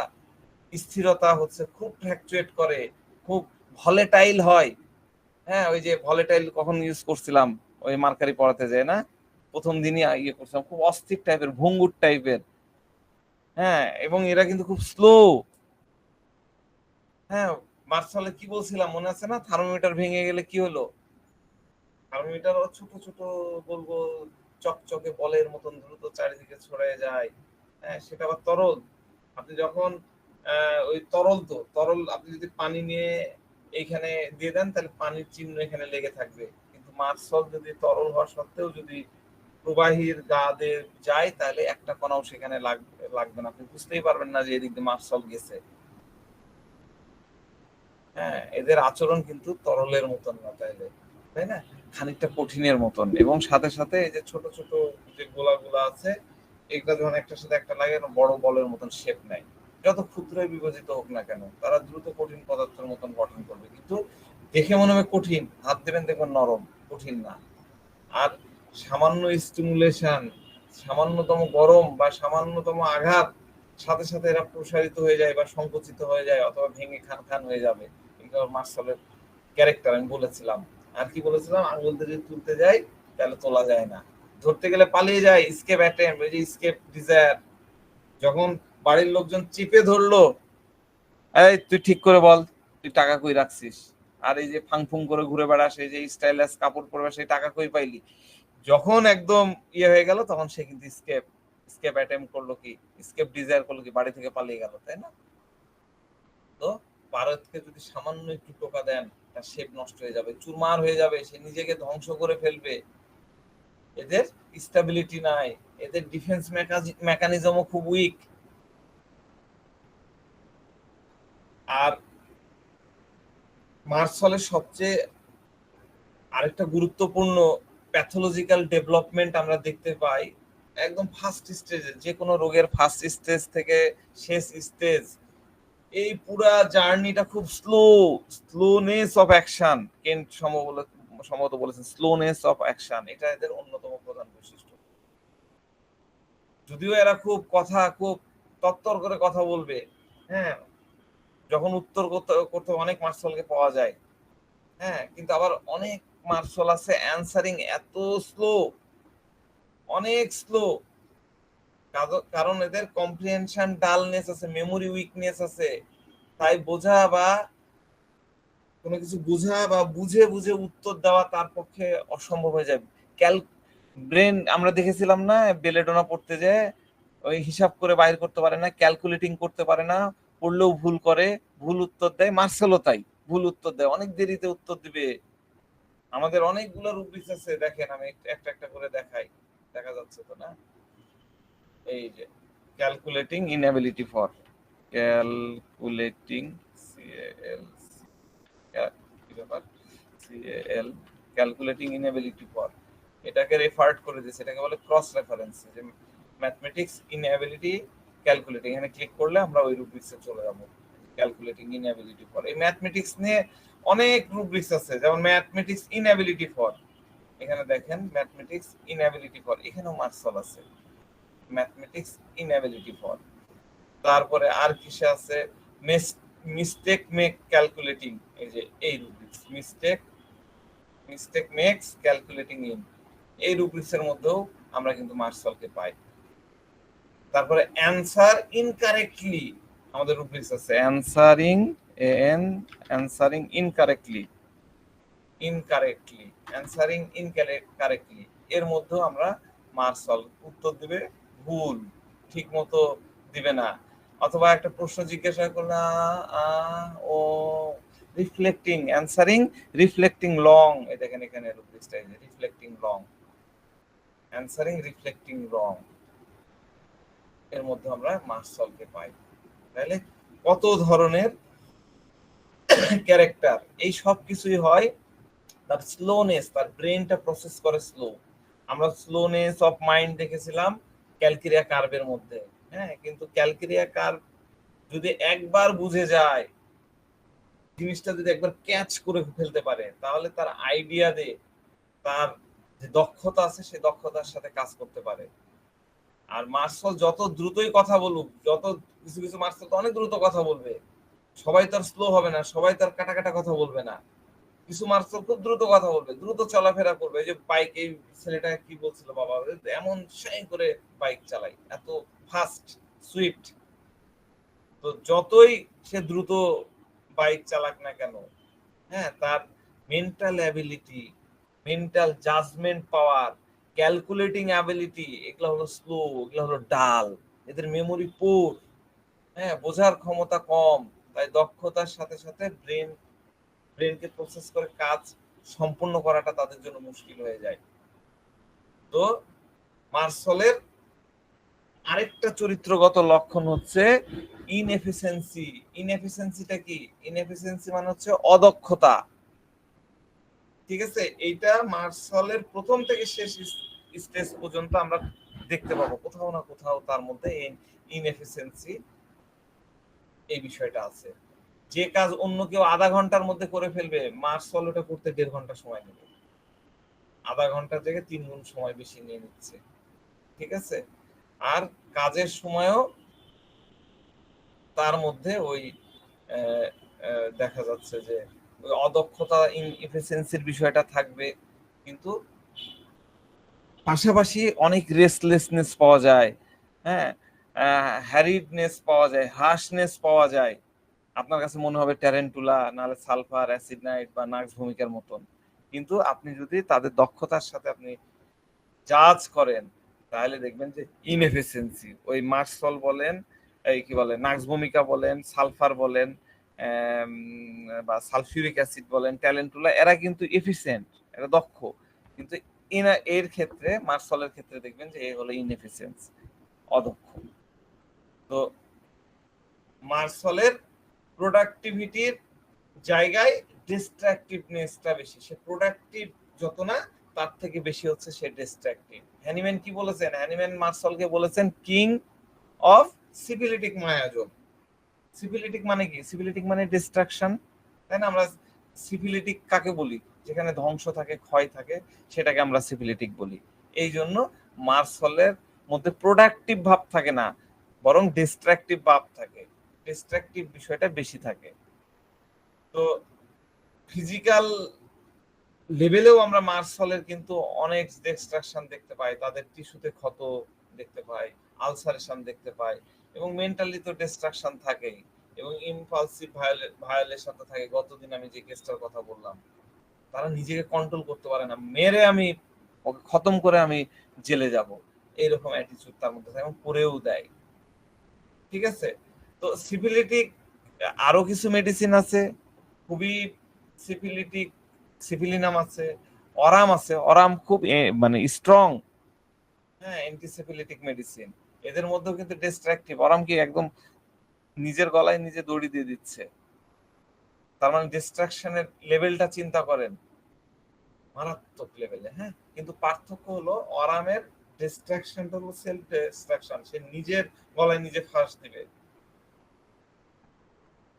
স্থিরতা হচ্ছে খুব ফ্ল্যাকচুয়েট করে, খুব ভলেটাইল হয়। হ্যাঁ, ওই যে ভলেটাইল কখন ইউজ করছিলাম ওই মার্কারি পড়াতে যায় না, প্রথম দিনই ইয়ে করছিলাম, খুব অস্থির টাইপের, ভঙ্গুর টাইপের। হ্যাঁ, এবং এরা কিন্তু খুব স্লো। হ্যাঁ, মার্শালে কি বলছিলাম মনে আছে না, থার্মোমিটার ভেঙে গেলে কি হলো, থার্মোমিটার ছোট ছোট গোল গোল চকচকে বলের মতন দ্রুত চারিদিকে ছড়িয়ে যায়। হ্যাঁ, সেটা আবার তরল। আপনি যখন ওই তরল আপনি যদি পানি নিয়ে এইখানে দিয়ে দেন তাহলে পানির চিহ্ন এখানে লেগে থাকবে, কিন্তু মার্শল যদি তরল হওয়া সত্ত্বেও যদি প্রবাহীর গা দিয়ে যায় তাহলে একটা কণাও সেখানে লাগবে না, আপনি বুঝতেই পারবেন না যে এদিক দিয়ে মার্শল গেছে। হ্যাঁ, এদের আচরণ কিন্তু তরলের মতন না, তাই না, খানিকটা কঠিনের মতন। এবং সাথে সাথে এই যে ছোট ছোট যে গোলাগুলা আছে এগুলা যখন একটার সাথে একটা লাগে বড় বলের মতন শেপ নেয়, যত ক্ষুদ্রই বিভাজিত হোক না কেন তারা দ্রুত কঠিন পদার্থের মতন গঠন করবে, কিন্তু দেখে মনে হবে কঠিন, হাত দেবেন দেখবেন নরম, কঠিন না। আর সামান্য স্টিমুলেশন, সামান্যতম গরম বা সামান্যতম আঘাত সাথে সাথে এরা প্রসারিত হয়ে যায় বা সংকুচিত হয়ে যায় অথবা ভেঙে খান হয়ে যাবে। এগুলো মার্শালের ক্যারেক্টার আমি বলেছিলাম। আর কি বলেছিলাম, আঙুল দিয়ে তুলতে যাই তাহলে তোলা যায় না, ধরতে গেলে পালিয়ে যায়, স্কেপ অ্যাটেম্প, এই যে স্কেপ ডিজায়ার। যখন বাড়ির লোকজন চিপে ধরলো, এই তুই ঠিক করে বল তুই টাকা কই রাখছিস, আর এই যে ফাংফুং করে ঘুরে বেড়াস, এই যে স্টাইলাস কাপড় পরবে, সেই টাকা কই পাইলি, যখন একদম ইয়ে হয়ে গেল তখন সে কিন্তু স্কেপ অ্যাটেম্প করলো, কি স্কেপ ডিজায়ার করলো, কি বাড়ি থেকে পালিয়ে গেল, তাই না? তো ভারতকে যদি সামান্য একটু টোকা দেন তার শেপ নষ্ট হয়ে যাবে, চুরমার হয়ে যাবে, সে নিজেকে ধ্বংস করে ফেলবে। এদের স্টেবিলিটি নাই, এদের ডিফেন্স মেকানিজমও খুব উইক। আর মার্শালের সবচেয়ে আরেকটা গুরুত্বপূর্ণ প্যাথোলজিক্যাল ডেভেলপমেন্ট আমরা দেখতে পাই একদম ফার্স্ট স্টেজে, যে কোনো রোগের ফার্স্ট স্টেজ থেকে শেষ স্টেজ, এই পুরা জার্নিটা খুব স্লোনেস অফ অ্যাকশন। কেন্ট সম্ভবত বলেছেন স্লোনেস অফ অ্যাকশন, এটা এদের অন্যতম প্রধান বৈশিষ্ট্য। যদিও এরা খুব তত্তর করে কথা বলবে, হ্যাঁ, যখন উত্তর করতে অনেক মার্শালকে পাওয়া যায়, হ্যাঁ, কিন্তু আবার অনেক মার্শাল আছে অ্যানসারিং এত স্লো, অনেক স্লো, কারণ এদের কম্প্রিহেনশন ডালনেস আছে, মেমোরি উইকনেস আছে, তাই বোঝা বা কোনো কিছু বোঝা বা বুঝে উত্তর দেওয়া তার পক্ষে অসম্ভব হয়ে যাবে। ব্রেন আমরা দেখেছিলাম না বেলেডোনা পড়তে যায়, ওই হিসাব করে বাইর করতে পারে না, ক্যালকুলেটিং করতে পারে না, পড়লেও ভুল করে, ভুল উত্তর দেয়। মার্শালও তাই, ভুল উত্তর দেয়, অনেক দেরিতে উত্তর দিবে। আমাদের অনেকগুলো রুব্রিক্স আছে, দেখেন আমি একটা একটা করে দেখাই, দেখা যাচ্ছে তো না, এই যে calculating inability for, calculating calculating inability for, এটাকে রেফার্ড করে দিয়েছে, এটাকে বলে ক্রস রেফারেন্স, যে ম্যাথমেটিক্স ইনএবিলিটি ক্যালকুলেটিং, এখানে ক্লিক করলে আমরা ওই রুব্রিক্সে চলে যাব, ক্যালকুলেটিং ইনএবিলিটি ফর। এই ম্যাথমেটিক্স নিয়ে অনেক রুব্রিক্স আছে, যেমন ম্যাথমেটিক্স ইনএবিলিটি ফর, এখানে দেখেন ম্যাথমেটিক্স ইনএবিলিটি ফর, এখানেও মার্শাল আছে ম্যাথমেটিক্স ইনএবিলিটি ফর। তারপরে আর কিসে আছে, মিস্টেক মেক ক্যালকুলেটিং, এই যে এই rubrics mistake makes calculating in, এই রুব্রিক্সের মধ্যেও আমরা কিন্তু মার্শালকে পাই। তারপরে অ্যানসার ইনকারেক্টলি, আমাদের রুব্রিক্স আছে অ্যানসারিং ইনকারেক্টলি, অ্যানসারিং ইনকারেক্টলি, এর মধ্যেও আমরা মার্শাল উত্তর দিবে ভুল, ঠিক মতো দিবে না, অথবা একটা প্রশ্ন জিজ্ঞাসা করলে ও রিফ্লেক্টিং, অ্যানসারিং রিফ্লেক্টিং লং, এই দেখেন এখানে রুব্রিক্সটা, reflecting long, answering reflecting long. এর মধ্যে আমরা মার্সলকে পাই। তাহলে কত ধরনের ক্যারেক্টার, এই সব কিছুই হয় তার স্লোনেস, তার ব্রেনটা প্রসেস করে স্লো। আমরা স্লোনেস অফ মাইন্ড দেখেছিলাম ক্যালকেরিয়া কার্ভের মধ্যে, হ্যাঁ, কিন্তু ক্যালকেরিয়া কার্ভ যদি একবার বুঝে যায়, জিনিসটা যদি একবার ক্যাচ করে ফেলতে পারে, তাহলে তার আইডিয়া দিয়ে তার যে দক্ষতা আছে সেই দক্ষতার সাথে কাজ করতে পারে। আর মার্শাল যত দ্রুতই কথা বলুক, কিছু কিছু মার্শাল তো অনেক দ্রুত কথা বলবে, সবাই তার স্লো হবে না, সবাই তার কাটা কাটা কথা বলবে না। কিছু মার্শাল খুব দ্রুত কথা বলবে, দ্রুত চলাফেরা করবে। এই যে বাইক, এই ছেলেটা কি বলছিল বাবা, এমন শাই করে বাইক চালাই, এত ফাস্ট সুইফট। তো যতই সে দ্রুত বাইক চালাক না কেন, হ্যাঁ, তার মেন্টাল অ্যাবিলিটি, মেন্টাল জাজমেন্ট পাওয়ার, ক্যালকুলেটিং অ্যাবিলিটি, এগুলো হলো স্লো, এগুলো হলো ডাল। এদের মেমোরি পুর, হ্যাঁ, বোঝার ক্ষমতা কম। তাই দক্ষতার সাথে সাথে ব্রেনকে প্রসেস করে কাজ সম্পূর্ণ করাটা তাদের জন্য মুশকিল হয়ে যায়। তো মার্শালের আরেকটা চরিত্রগত লক্ষণ হচ্ছে ইনএফিসিয়েন্সি। ইনএফিসিয়েন্সিটা কি? ইনএফিসিয়েন্সি মানে হচ্ছে অদক্ষতা। ঠিক আছে, এইটা মার্শালের প্রথম থেকে শেষ স্টেজ পর্যন্ত আমরা দেখতে পাবো, কোথাও না কোথাও তার মধ্যে ইনএফিসিয়েন্সি এই বিষয়টা আছে। যে কাজ অন্য কেউ আধা ঘন্টার মধ্যে করে ফেলবে, মার্শাল ওটা করতে 1.5 ঘন্টা সময় নেবে, আধা ঘন্টা থেকে 3 গুণ সময় বেশি নিয়ে নিচ্ছে। ঠিক আছে, আর কাজের সময়ও তার মধ্যে ওই দেখা যাচ্ছে যে ওই অদক্ষতা, ইনএফিসিয়েন্সির বিষয়টা থাকবে, কিন্তু পাশাপাশি অনেক রেস্টলেসনেস পাওয়া যায়, হ্যাঁ, হ্যারিডনেস পাওয়া যায়, হার্শনেস পাওয়া যায়। আপনার কাছে মনে হবে ট্যারেন্টুলা, নাহলে সালফার, অ্যাসিড নাইট বা নাক্স ভূমিকার মতন, কিন্তু আপনি যদি তাদের দক্ষতার সাথে আপনি জাজ করেন, তাহলে দেখবেন যে ইনএফিসিয়েন্সি, ওই মার্শাল বলেন, এই কি বলে, নাক্স ভূমিকা বলেন, সালফার বলেন, বা সালফিউরিক অ্যাসিড বলেন, ট্যালেন্টুলা, এরা কিন্তু এফিসিয়েন্ট, এরা দক্ষ, কিন্তু এর ক্ষেত্রে, মার্শালের ক্ষেত্রে দেখবেন যে এ হলো ইনএফিসিয়েন্স, অদক্ষ। তো মার্শালের প্রোডাক্টিভিটির জায়গায় ডিস্ট্রাকটিভনেসটা বেশি। সে প্রোডাক্টিভ যত না, তার থেকে বেশি হচ্ছে সে ডিস্ট্রাকটিভ। হ্যানিম্যান কি বলেছেন? হ্যানিম্যান মার্শালকে বলেছেন king of syphilitic miasm. Syphilitic মানে কি? সিফিলিটিক মানে ডিস্ট্রাকশন, তাই না? আমরা সিফিলিটিক কাকে বলি? যেখানে ধ্বংস থাকে, ক্ষয় থাকে, সেটাকে আমরা সিফিলিটিক বলি। এই জন্য মার্শালের মধ্যে প্রোডাক্টিভ ভাব থাকে না, বরং ডিস্ট্রাকটিভ ভাব থাকে, ডিস্ট্রাকটিভ বিষয়টা বেশি থাকে। তো ফিজিক্যাল লেভেলেও আমরা মার্শালের কিন্তু অনেক ডিস্ট্রাকশন দেখতে পাই, তাদের টিস্যুতে ক্ষত দেখতে পাই, আলসারেশন দেখতে পাই, এবং মেন্টালি তো ডিস্ট্রাকশন থাকেই, এবং ইমপালসিভ ভায়োলেশন তো থাকে। গতদিন আমি যে কেসটার কথা বললাম, তারা নিজেকে কন্ট্রোল করতে পারে না, মেরে আমি ওকে খতম করে আমি জেলে যাব, এইরকম অ্যাটিটিউড তার মধ্যে থাকে, এবং করেও দেয়। ঠিক আছে, তো সিফিলিটিক আরো কিছু মেডিসিন আছে, খুবই সিফিলিটিক, সিফিলিনাম আছে, অরাম আছে। অরাম খুব মানে স্ট্রং, হ্যাঁ, অ্যান্টিসিফিলিটিক মেডিসিন। এদের মধ্যেও কিন্তু ডিস্ট্রাকটিভ। অরাম কি একদম নিজের গলায় নিজে দড়ি দিয়ে দিচ্ছে, তার মানে ডিস্ট্রাকশনের লেভেলটা চিন্তা করেন, মারাত্মক লেভেলে। হ্যাঁ, কিন্তু পার্থক্য হলো অরামের ডিস্ট্রাকশনটা হলো সেলফ ডিস্ট্রাকশন, সে নিজের গলায় নিজে ফাঁস দিবে।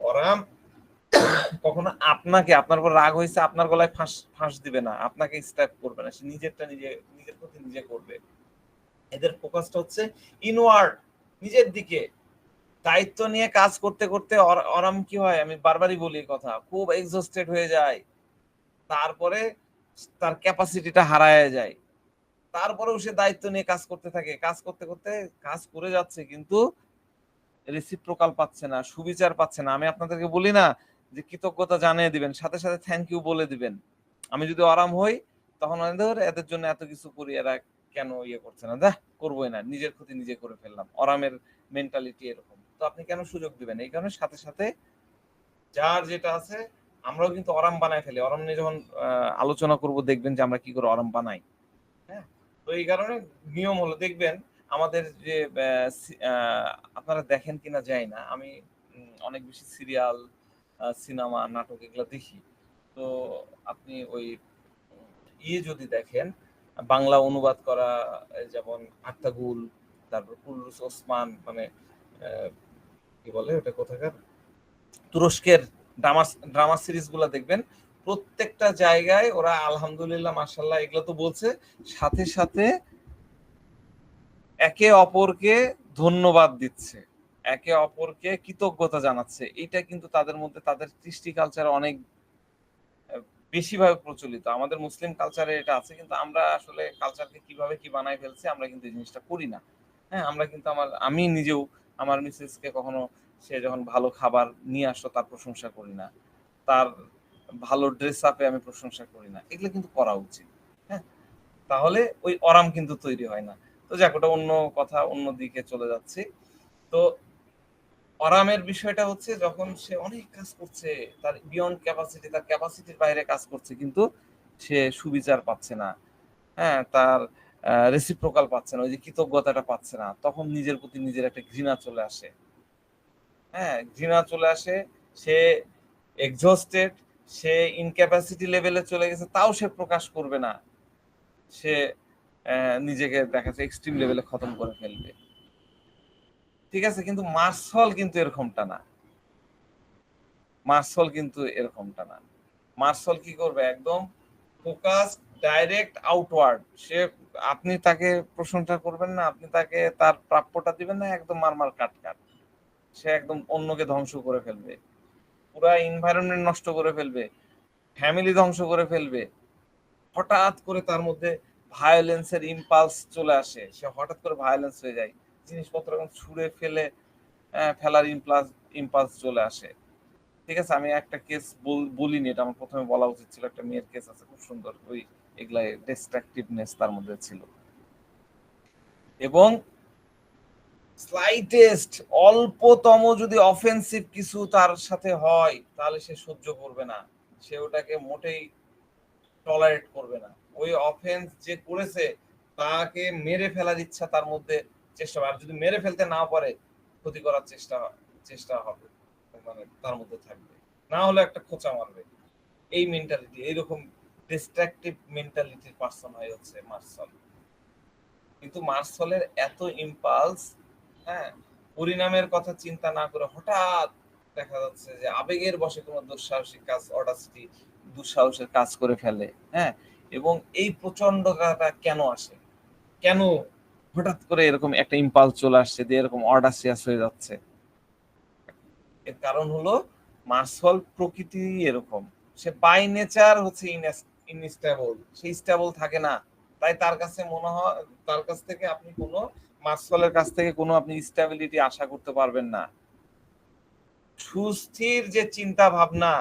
অরাম কখনো আপনাকে, আপনার উপর রাগ হয়েছে, আপনার গলায় ফাঁস দিবে না, আপনাকে স্ট্যাপ করবে না, সে নিজেরটা নিজের প্রতি নিজে করবে। এদের ফোকাসটা হচ্ছে ইনওয়ার্ড, নিজের দিকে। দায়িত্ব নিয়ে কাজ করতে করতে অরাম কি হয়, আমি বারবারই বলি কথা, খুব এক্সস্টেড হয়ে যায়, তারপরে তার ক্যাপাসিটিটা হারায় যায়, তারপরেও সে দায়িত্ব নিয়ে কাজ করতে থাকে, কাজ করতে করতে কাজ করে যাচ্ছে, কিন্তু রেসিপ্রোকাল পাচ্ছে না, সুবিচার পাচ্ছে না। আমি আপনাদেরকে বলি না যে কৃতজ্ঞতা জানিয়ে দিবেন, সাথে সাথে থ্যাংক ইউ বলে দিবেন। আমি যদি আরাম হই, তখন এদের জন্য এত কিছু করি, এরা কেন ইয়ে করছে না, দেখ করবোই না, নিজের ক্ষতি নিজে করে ফেললাম। আরামের মেন্টালিটি এরকম। তো আপনি কেন সুযোগ দিবেন? এই কারণে সাথে সাথে যার যেটা আছে, আমরাও কিন্তু আরাম বানাই ফেলি। আরাম নিয়ে যখন আলোচনা করব, দেখবেন যে আমরা কি করে আরাম বানাই। হ্যাঁ, তো এই কারণে নিয়ম হলো, দেখবেন আমাদের যে আপনারা দেখেন কিনা জানি না, আমি অনেক বেশি সিরিয়াল, সিনেমা, নাটক এগুলো দেখি। তো আপনি ওই যদি দেখেন বাংলা অনুবাদ করা, যেমন আর্তাগুল, তারপর কুল্লুস ওসমান, মানে কি বলে ওটা কোথাকার, তুরস্কের ড্রামা সিরিজ গুলা দেখবেন, প্রত্যেকটা জায়গায় ওরা আলহামদুলিল্লাহ মাশাআল্লাহ এগুলো তো বলছে, সাথে সাথে একে অপরকে ধন্যবাদ দিচ্ছে, একে অপরকে কৃতজ্ঞতা জানাচ্ছে। এটা কিন্তু তাদের মধ্যে, তাদের কৃষ্টি কালচার অনেক বেশিভাবে প্রচলিত। আমাদের মুসলিম কালচারে এটা আছে, কিন্তু আমরা আসলে কালচারকে কিভাবে কি বানাই ফেলছি, আমরা কিন্তু এই জিনিসটা করি না। হ্যাঁ, আমরা কিন্তু আমি নিজেও আমার মিসেসকে কখনো সে যখন ভালো খাবার নিয়ে আসলো তার প্রশংসা করি না, তার ভালো ড্রেস আপে আমি প্রশংসা করি না, এগুলো কিন্তু করা উচিত। হ্যাঁ, তাহলে ওই অরাম কিন্তু তৈরি হয় না। তো যাক, ওটা অন্য কথা, অন্য দিকে চলে যাচ্ছে। তো অরামের বিষয়টা হচ্ছে যখন সে অনেক কাজ করছে, তার বিয়ন্ড ক্যাপাসিটি, তার ক্যাপাসিটির বাইরে কাজ করছে, কিন্তু সে সুবিচার পাচ্ছে না, হ্যাঁ, তার রেসিপ্রোকাল পাচ্ছে না, ওই যে কৃতজ্ঞতাটা পাচ্ছে না, তখন নিজের প্রতি নিজের একটা ঘৃণা চলে আসে। হ্যাঁ, ঘৃণা চলে আসে, সে এক্সহস্টেড, সে ইনক্যাপাসিটি লেভেলে চলে গেছে, তাও সে প্রকাশ করবে না, সে নিজেকে দেখাচ্ছে এক্সট্রিম লেভেলে খতম করে ফেলবে। ঠিক আছে, কিন্তু মার্সল কিন্তু এরকমটা না। মার্সল কিন্তু এরকমটা না। মার্সল কি করবে, একদম ফোকাস, ডাইরেক্ট আউটওয়ার্ড। সে, আপনি তাকে প্রশংসা করবেন না, আপনি তাকে তার প্রাপ্যটা দিবেন না, একদম মারমার কাট কাট, সে একদম অন্যকে ধ্বংস করে ফেলবে, পুরা এনভায়রনমেন্ট নষ্ট করে ফেলবে, ফ্যামিলি ধ্বংস করে ফেলবে। হঠাৎ করে তার মধ্যে ভায়োলেন্সের ইম্পালস চলে আসে, সে হঠাৎ করে ভায়োলেন্স হয়ে যায়, জিনিসপত্র ছুঁড়ে ফেলার ইম্পালস চলে আসে। ঠিক আছে, আমি একটা কেস বলিনি, এটা আমার প্রথমে বলা উচিত ছিল। একটা মেয়ের কেস আছে খুব সুন্দর, ওই এগুলা ডিস্ট্রাকটিভনেস তার মধ্যে ছিল, এবং স্লাইটেস্ট অল্পতম যদি অফেন্সিভ কিছু তার সাথে হয়, তাহলে সে সহ্য করবে না, সে ওটাকে মোটেই টলারেট করবে না। ওই অফেন্স যে করেছে তাকে মেরে ফেলার ইচ্ছা তার মধ্যে চেষ্টা, আর যদি মেরে ফেলতে না পারে ক্ষতি করার চেষ্টা হবে, মানে তার মধ্যে থাকবে, না হলে একটা খোঁচা মারবে। এই মেন্টালিটি, এইরকম ডিস্ট্রাকটিভ মেন্টালিটির পার্সন হয়ে হচ্ছে মার্সল। কিন্তু মার্সলের এত ইম্পালস, হ্যাঁ, পরিণামের কথা চিন্তা না করে হঠাৎ দেখা যাচ্ছে যে আবেগের বশে কোনো দুঃসাহসিক কাজ, দুঃসাহসের কাজ করে ফেলে। হ্যাঁ, এবং এই প্রচন্ডতাটা কেন আসে, কেন হঠাৎ করে এরকম একটা ইম্পালস চলে আসছে, দিয়ে এরকম অডাসিয়াস হয়ে যাচ্ছে? এর কারণ হলো মার্সল প্রকৃতি এরকম, সে বাই নেচার হচ্ছে ইনস্টেবল, সে স্টেবল থাকে না। তাই তার কাছে মনে হয়, তার কাছ থেকে আপনি কোনো, মার্সলের কাছ থেকে কোনো আপনি স্টেবিলিটি আশা করতে পারবেন না। সুস্থির যে চিন্তা ভাবনা,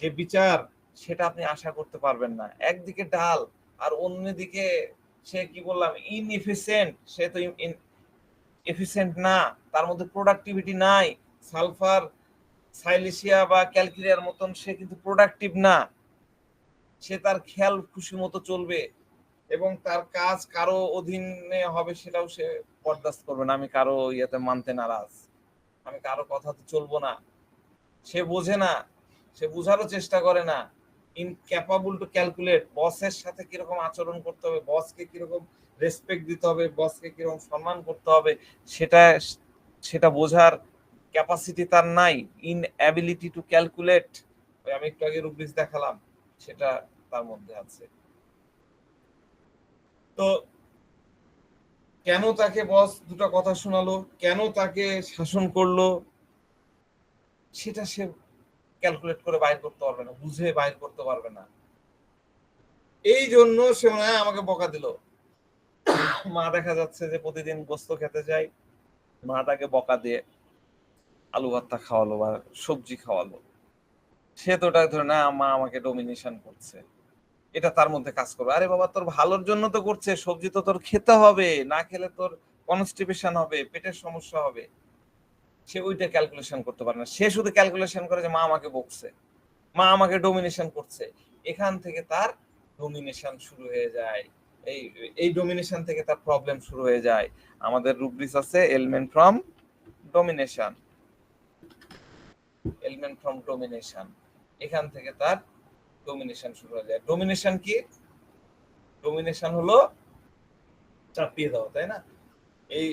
যে বিচার, সেটা আপনি আশা করতে পারবেন না। একদিকে ডাল, আর অন্যদিকে সে কি বললাম, ইনএফিসিয়েন্ট। সে তো এফিসিয়েন্ট না, তার মধ্যে প্রোডাক্টিভিটি নাই। সালফার, সাইলেশিয়া বা ক্যালকিরিয়ার মতন সে কিন্তু প্রোডাক্টিভ না। সে তার খেয়াল খুশি মতো চলবে, এবং তার কাজ কারো অধীনে হবে সেটাও সে বরদাস্ত করবে না। আমি কারো ইয়েতে মানতে নারাজ, আমি কারো কথাতে চলবো না। সে বোঝে না, সে বোঝারও চেষ্টা করে না। ইনক্যাপাবল টু ক্যালকুলেট, বসের সাথে কিরকম আচরণ করতে হবে, বসকে কিরকম রেসপেক্ট দিতে হবে, বসকে কিরকম সম্মান করতে হবে, সেটা বোঝার ক্যাপাসিটি তার নাই। ইনএবিলিটি টু ক্যালকুলেট, আমি একটু আগে রুব্রিক্স দেখালাম, সেটা তার মধ্যে আছে। তো কেন তাকে বস দুটো কথা শোনালো, কেন তাকে শাসন করলো, সেটা সে ক্যালকুলেট করে বাইর করতে পারবে না, বুঝে বাইর করতে পারবে না। এই জন্য সে মনে হয় আমাকে বকা দিল। মা দেখা যাচ্ছে যে প্রতিদিন গোস্ত খেতে যায়, মা তাকে বকা দিয়ে আলু ভর্তা খাওয়ালো বা সবজি খাওয়ালো, সে তো ওটা ধরে না, মা আমাকে ডমিনেশন করছে, এটা তার মধ্যে কাজ করবে। আরে বাবা, তোর ভালোর জন্য তো করছে, সবজি তো তোর খেতে হবে, না খেলে তোর কনস্টিপেশন হবে, পেটের সমস্যা হবে। সে ওইটা ক্যালকুলেশন করতে পারে না, সে শুধু ক্যালকুলেশন করে যে মা আমাকে বকছে, মা আমাকে ডমিনেশন করছে। এখান থেকে তার ডমিনেশন শুরু হয়ে যায়, এই এই ডোমিনেশন থেকে তার প্রবলেম শুরু হয়ে যায়। আমাদের রুব্রিক্স আছে element from domination, element from domination, এখান থেকে তার ডোমিনেশন শুরু হয়ে যায়। ডোমিনেশন কি? ডোমিনেশন হলো চাপিয়ে দাও, তাই না? এই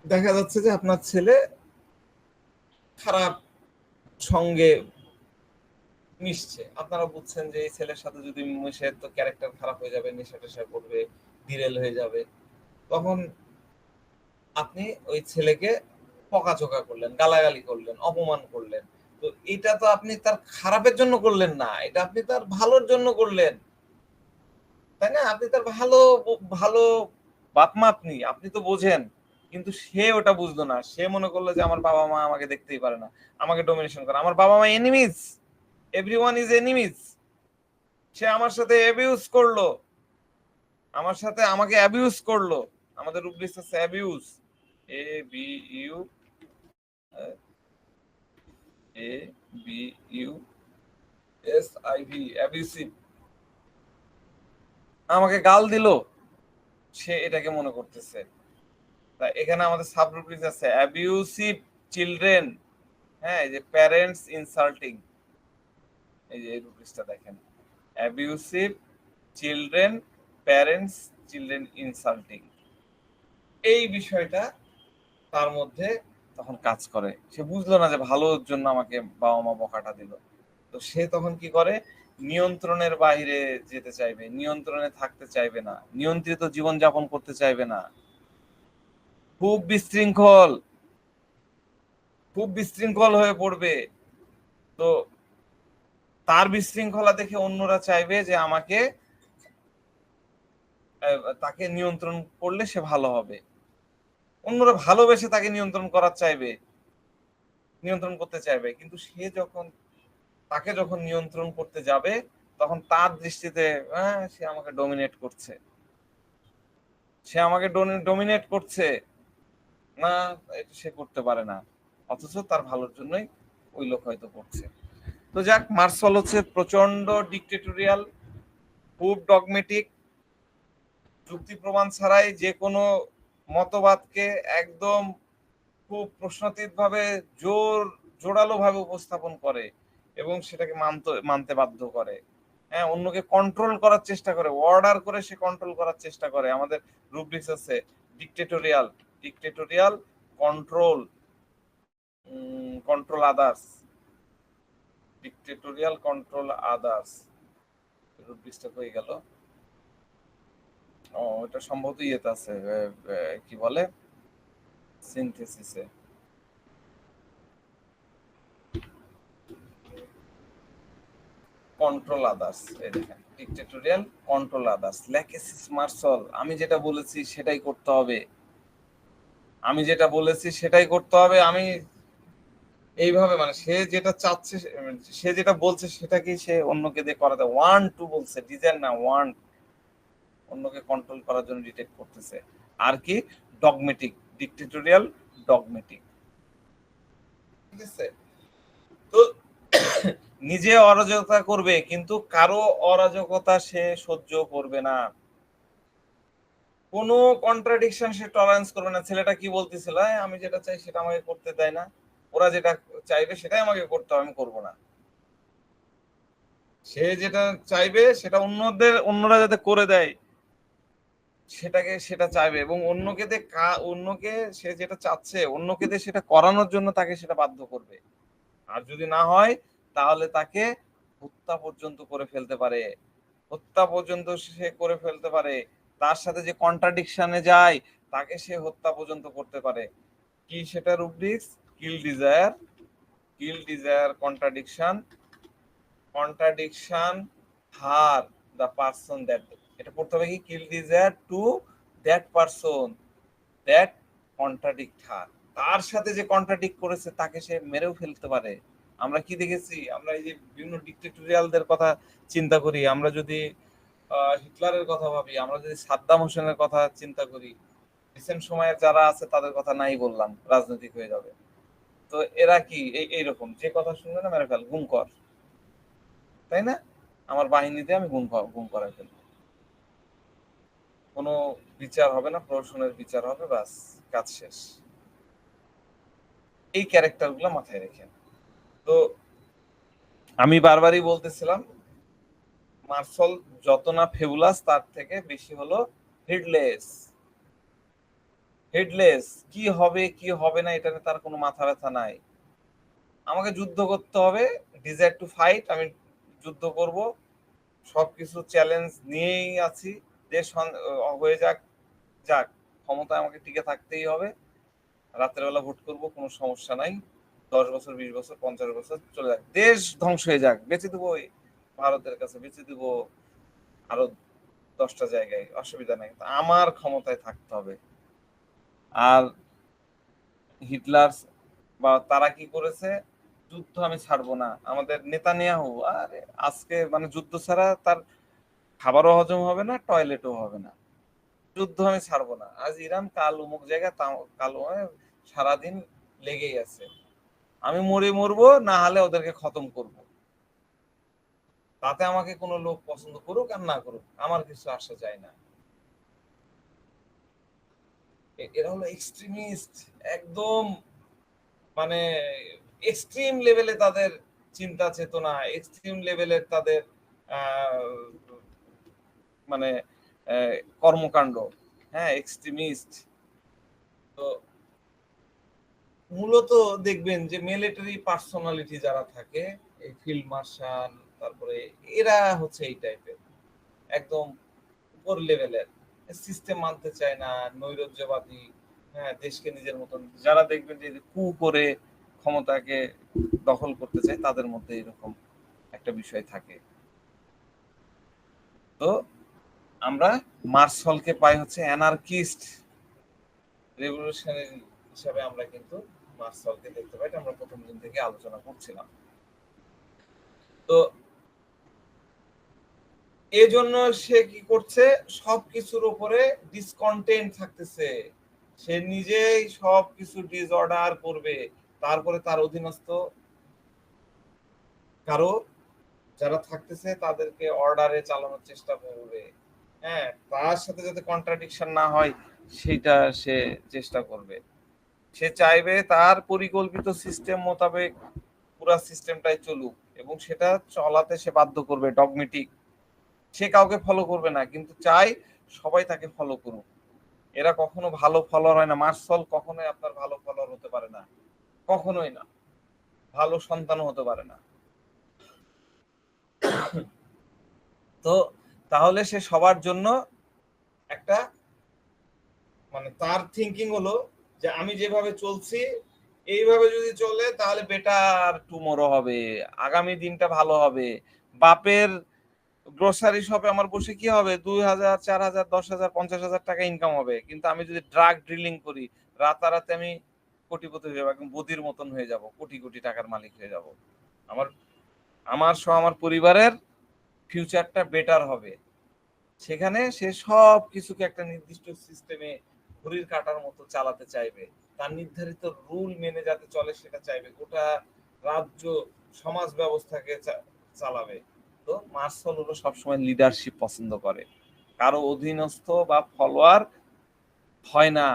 দেখা যাচ্ছে যে আপনার ছেলে খারাপ সঙ্গে মিশছে, আপনারা বুঝছেন যে এই ছেলের সাথে যদি মিশে তো ক্যারেক্টার খারাপ হয়ে যাবে, নেশা টেশা করবে, বিড়েল হয়ে যাবে। তখন আপনি ওই ছেলেকে বকাঝকা করলেন, গালাগালি করলেন, অপমান করলেন। তো এটা তো আপনি তার খারাপের জন্য করলেন না, এটা আপনি তার ভালোর জন্য করলেন, তাই না? আপনি তার ভালো ভালো বাপ মা, আপনি আপনি তো বোঝেন, কিন্তু সে ওটা বুঝলো না। সে মনে করলো যে আমার বাবা মা আমাকে দেখতেই পারে না, আমাকে ডোমিনেশন করে, আমার বাবা মা এনিমিজ, এভরিওয়ান ইজ এনিমিজ। সে আমার সাথে অ্যাবিউজ করলো, আমার সাথে আমাকে অ্যাবিউজ করলো। আমাদের রুব্রিক্স আছে abuse, A B U A B U S I V, abusive. আমাকে গাল দিল, সে এটাকে মনে করতেছে। তা এখানে আমাদের সাব রুব্রিক্স আছে অ্যাবিউসিভ চিলড্রেন, হ্যাঁ, এই যে প্যারেন্টস ইনসাল্টিং, এই যে এই রুব্রিক্সটা দেখেন, abusive children, parents children insulting. এই বিষয়টা তার মধ্যে তখন কাজ করে। সে বুঝলো না যে ভালোর জন্য আমাকে বাবা মা বকাটা দিল। তো সে তখন কি করে? নিয়ন্ত্রণের বাইরে যেতে চাইবে, নিয়ন্ত্রণে থাকতে চাইবে না, নিয়ন্ত্রিত জীবন যাপন করতে চাইবে না, খুব বিশৃঙ্খল, খুব বিশৃঙ্খল হয়ে পড়বে। তো তার বিশৃঙ্খলা দেখে অন্যরা চাইবে যে আমাকে, তাকে নিয়ন্ত্রণ করলে সে ভালো হবে। অন্যরা ভালোবেসে তাকে নিয়ন্ত্রণ করার চাইবে, নিয়ন্ত্রণ করতে চাইবে। কিন্তু সে যখন তাকে যখন নিয়ন্ত্রণ করতে যাবে, তখন তার দৃষ্টিতে সে আমাকে ডমিনেট করছে, সে আমাকে ডমিনেট করছে, না এটা সে করতে পারে না, অথচ তার ভালোর জন্যই ওই লোক হয়তো করছে। তো যাক, মার্শাল হচ্ছে প্রচন্ড ডিক্টেটোরিয়াল, খুব ডগমেটিক, যুক্তি প্রমাণ ছাড়াই যে কোনো মতবাদকে একদম খুব প্রশ্নাতীত ভাবে জোরালো ভাবে উপস্থাপন করে এবং সেটাকে মানতে বাধ্য করে। হ্যাঁ, অন্যকে কন্ট্রোল করার চেষ্টা করে, অর্ডার করে সে কন্ট্রোল করার চেষ্টা করে। আমাদের রুব্রিক্স আছে dictatorial, dictatorial control, control others, dictatorial control others. রুব্রিক্সটা হয়ে গেল। ও, এটা সম্ভবত ইয়েতে আছে, কি বলে, সিনথেসিসে। কন্ট্রোল আদার্স, এই দেখেন, ডিক্টেটোরিয়াল কন্ট্রোল আদার্স, ল্যাকেসিস মার্শাল। আমি যেটা বলেছি সেটাই করতে হবে, আমি যেটা বলেছি সেটাই করতে হবে, আমি এইভাবে, মানে সে যেটা চাচ্ছে, সে যেটা বলছে সেটাকেই সে অন্যকে দিয়ে করাতে, ওয়ান টু বলছে, ডিজাইন না, ওয়ান, অন্যকে কন্ট্রোল করার জন্য ডিটেক্ট করতেছে। আর কি? Dogmatic, dictatorial dogmatic. ঠিক আছে? তো নিজে অরাজকতা করবে, কিন্তু কারো অরাজকতা সে সহ্য করবে না, কোনো কন্ট্রাডিকশন সে টলারেন্স করবে না। ছেলেটা কি বলতেছিল, আমি যেটা চাই সেটা আমাকে করতে দেয় না, ওরা যেটা চাইবে সেটাই আমাকে করতে হবে, আমি করবো না। সে যেটা চাইবে সেটা অন্যরা যাতে করে দেয় সেটা চাইবে, এবং অন্যকে সে যেটা চাচ্ছে অন্যকে দিয়ে সেটা করানোর জন্য তাকে সেটা বাধ্য করবে। আর যদি না হয় তাহলে তাকে হত্যা পর্যন্ত করে ফেলতে পারে, হত্যা পর্যন্ত সে করে ফেলতে পারে। তার সাথে যে কন্ট্রাডিকশনে যায় তাকে সে হত্যা পর্যন্ত করতে পারে। কি সেটা rubrics? Kill desire contradiction her the person that, এটা পড়তে হবে কি, kill desire to that person that contradict her, তার সাথে যে কন্ট্রাডিক্ট করেছে তাকে সে মেরেও ফেলতে পারে। আমরা কি দেখেছি? আমরা এই যে বিভিন্ন ডিক্টেটোরিয়ালদের কথা চিন্তা করি, আমরা যদি হিটলারের কথা ভাবি, আমরা যদি সাদ্দাম হোসেনের কথা চিন্তা করি, রিসেন্ট সময়ের যারা আছে তাদের কথা নাই বললাম, রাজনৈতিক হয়ে যাবে। তো এরা কি এইরকম, যে কথা শুনবে না মেরে ফেল, গুম কর, তাই না? আমার বাহিনীতে আমি গুম করাই ফেলবো। কোনো বিচার হবে না, প্রশাসনের বিচার হবে, বাস কাজ শেষ। এই ক্যারেক্টারগুলো মাথায় রেখে, তো আমি বারবারই বলতেছিলাম মার্সল যত না ফেবুলাস তার থেকে বেশি হলো হেডলেস। হেডলেস কি হবে কি হবে না এটা নিয়ে তার কোনো মাথা ব্যথা নাই। আমাকে যুদ্ধ করতে হবে, ডিজায়ার টু ফাইট, আমি যুদ্ধ করব, সবকিছু চ্যালেঞ্জ নিয়েই আছি। দেশ হয়ে যাক যাক, ক্ষমতায় আমাকে টিকে থাকতেই হবে। রাতের বেলা ভোট করব, কোনো সমস্যা নাই। 10 বছর 20 বছর 50 বছর চলে যাক, দেশ ধ্বংস হয়ে যাক, বেঁচে দেবো ভারতের কাছে, বেঁচে দেবো আরো 10টা জায়গায়, অসুবিধা নাই, আমার ক্ষমতায় থাকতে হবে। আর হিটলার বা তারা কি করেছে, যুদ্ধ আমি ছাড়বো না। আমাদের নেতানিয়াহু আরে আজকে মানে যুদ্ধ ছাড়া তার খাবারও হজম হবে না, টয়লেটও হবে না। যুদ্ধ আমি ছাড়বো না, আজ ইরান, কাল অমুক জায়গায়, কাল সারাদিন লেগেই আছে। আমি মরবো, না হলে ওদেরকে খতম করব। তাতে আমাকে কোনো লোক পছন্দ করুক আর না করুক, আমার কিছু আসা যায় না। এরা হলো এক্সট্রিমিস্ট, একদম মানে এক্সট্রিম লেভেলে তাদের চিন্তা চেতনা, এক্সট্রিম লেভেলের তাদের মানে কর্মকাণ্ড। হ্যাঁ, এক্সট্রিমিস্ট। তো মূলত দেখবেন যে মিলিটারি পার্সোনালিটি যারা থাকে, এই ফিল্ড মার্শাল, তারপরে এরা হচ্ছে এই টাইপের, একদম উপর লেভেলের, সিস্টেম মানতে চায় না, নৈরাজ্যবাদী। হ্যাঁ, দেশকে নিজের মতন যারা দেখবেন যে কু করে ক্ষমতাকে দখল করতে চায়, তাদের মধ্যে এরকম একটা বিষয় থাকে। তো আমরা মার্শালকে পাই হচ্ছে অ্যানার্কিস্ট রেভলিউশনারি হিসাবে, আমরা কিন্তু মার্শালকে দেখতে পাই, আমরা প্রথম দিন থেকে আলোচনা করছিলাম। তো এজন্য সে কি করছে, সবকিছুর উপরে ডিসকন্টেন্ট থাকতেছে, সে নিজেই সবকিছু ডিসঅর্ডার করবে, তারপরে তার অধীনস্থ কারো যারা থাকতেছে তাদেরকে অর্ডারে চালানোর চেষ্টা করবে। হ্যাঁ, তার সাথে যাতে কন্ট্রাডিকশন না হয় সেটা সে চেষ্টা করবে। সে চাইবে তার পরিকল্পিত সিস্টেম মোতাবেক পুরো সিস্টেমটাই চলুক, এবং সেটা চলাতে সে বাধ্য করবে, ডগমেটিক। সে কাউকে ফলো করবে না, কিন্তু চাই সবাই তাকে ফলো করুক। এরা কখনো ভালো ফলোয়ার হয় না, মার্শাল কখনোই আপনার ভালো ফলোয়ার হতে পারে না, কখনোই না, ভালো সন্তানও হতে পারে না। তো তাহলে সে সবার জন্য একটা মানে তার থিঙ্কিং হলো যে আমি যেভাবে চলছি এইভাবে যদি চলে তাহলে বেটার টুমোরো হবে, আগামী দিনটা ভালো হবে। বাপের গ্রোসারি শপে আমার বসে কি হবে, 2000 4000 10,000 50,000 টাকা ইনকাম হবে, কিন্তু আমি যদি ড্রাগ ডিলিং করি রাতারাতি আমি কোটিপতি হয়ে যাবো, একদম বদির মতন হয়ে যাব, কোটি কোটি টাকার মালিক হয়ে যাব। আমার সহ আমার পরিবারের ফিউচারটা বেটার হবে। সেখানে সে সব কিছুকে একটা নির্দিষ্ট সিস্টেমে ঘড়ির কাঁটার মতো চালাতে চাইবে, তার নির্ধারিত রুল মেনে যাতে চলে সেটা চাইবে, গোটা রাজ্য সমাজ ব্যবস্থাকে চালাবে। তো মার্শাল হলো সবসময় লিডারশিপ পছন্দ করে, কারো অধীনস্থ বা ফলোয়ার হয় না।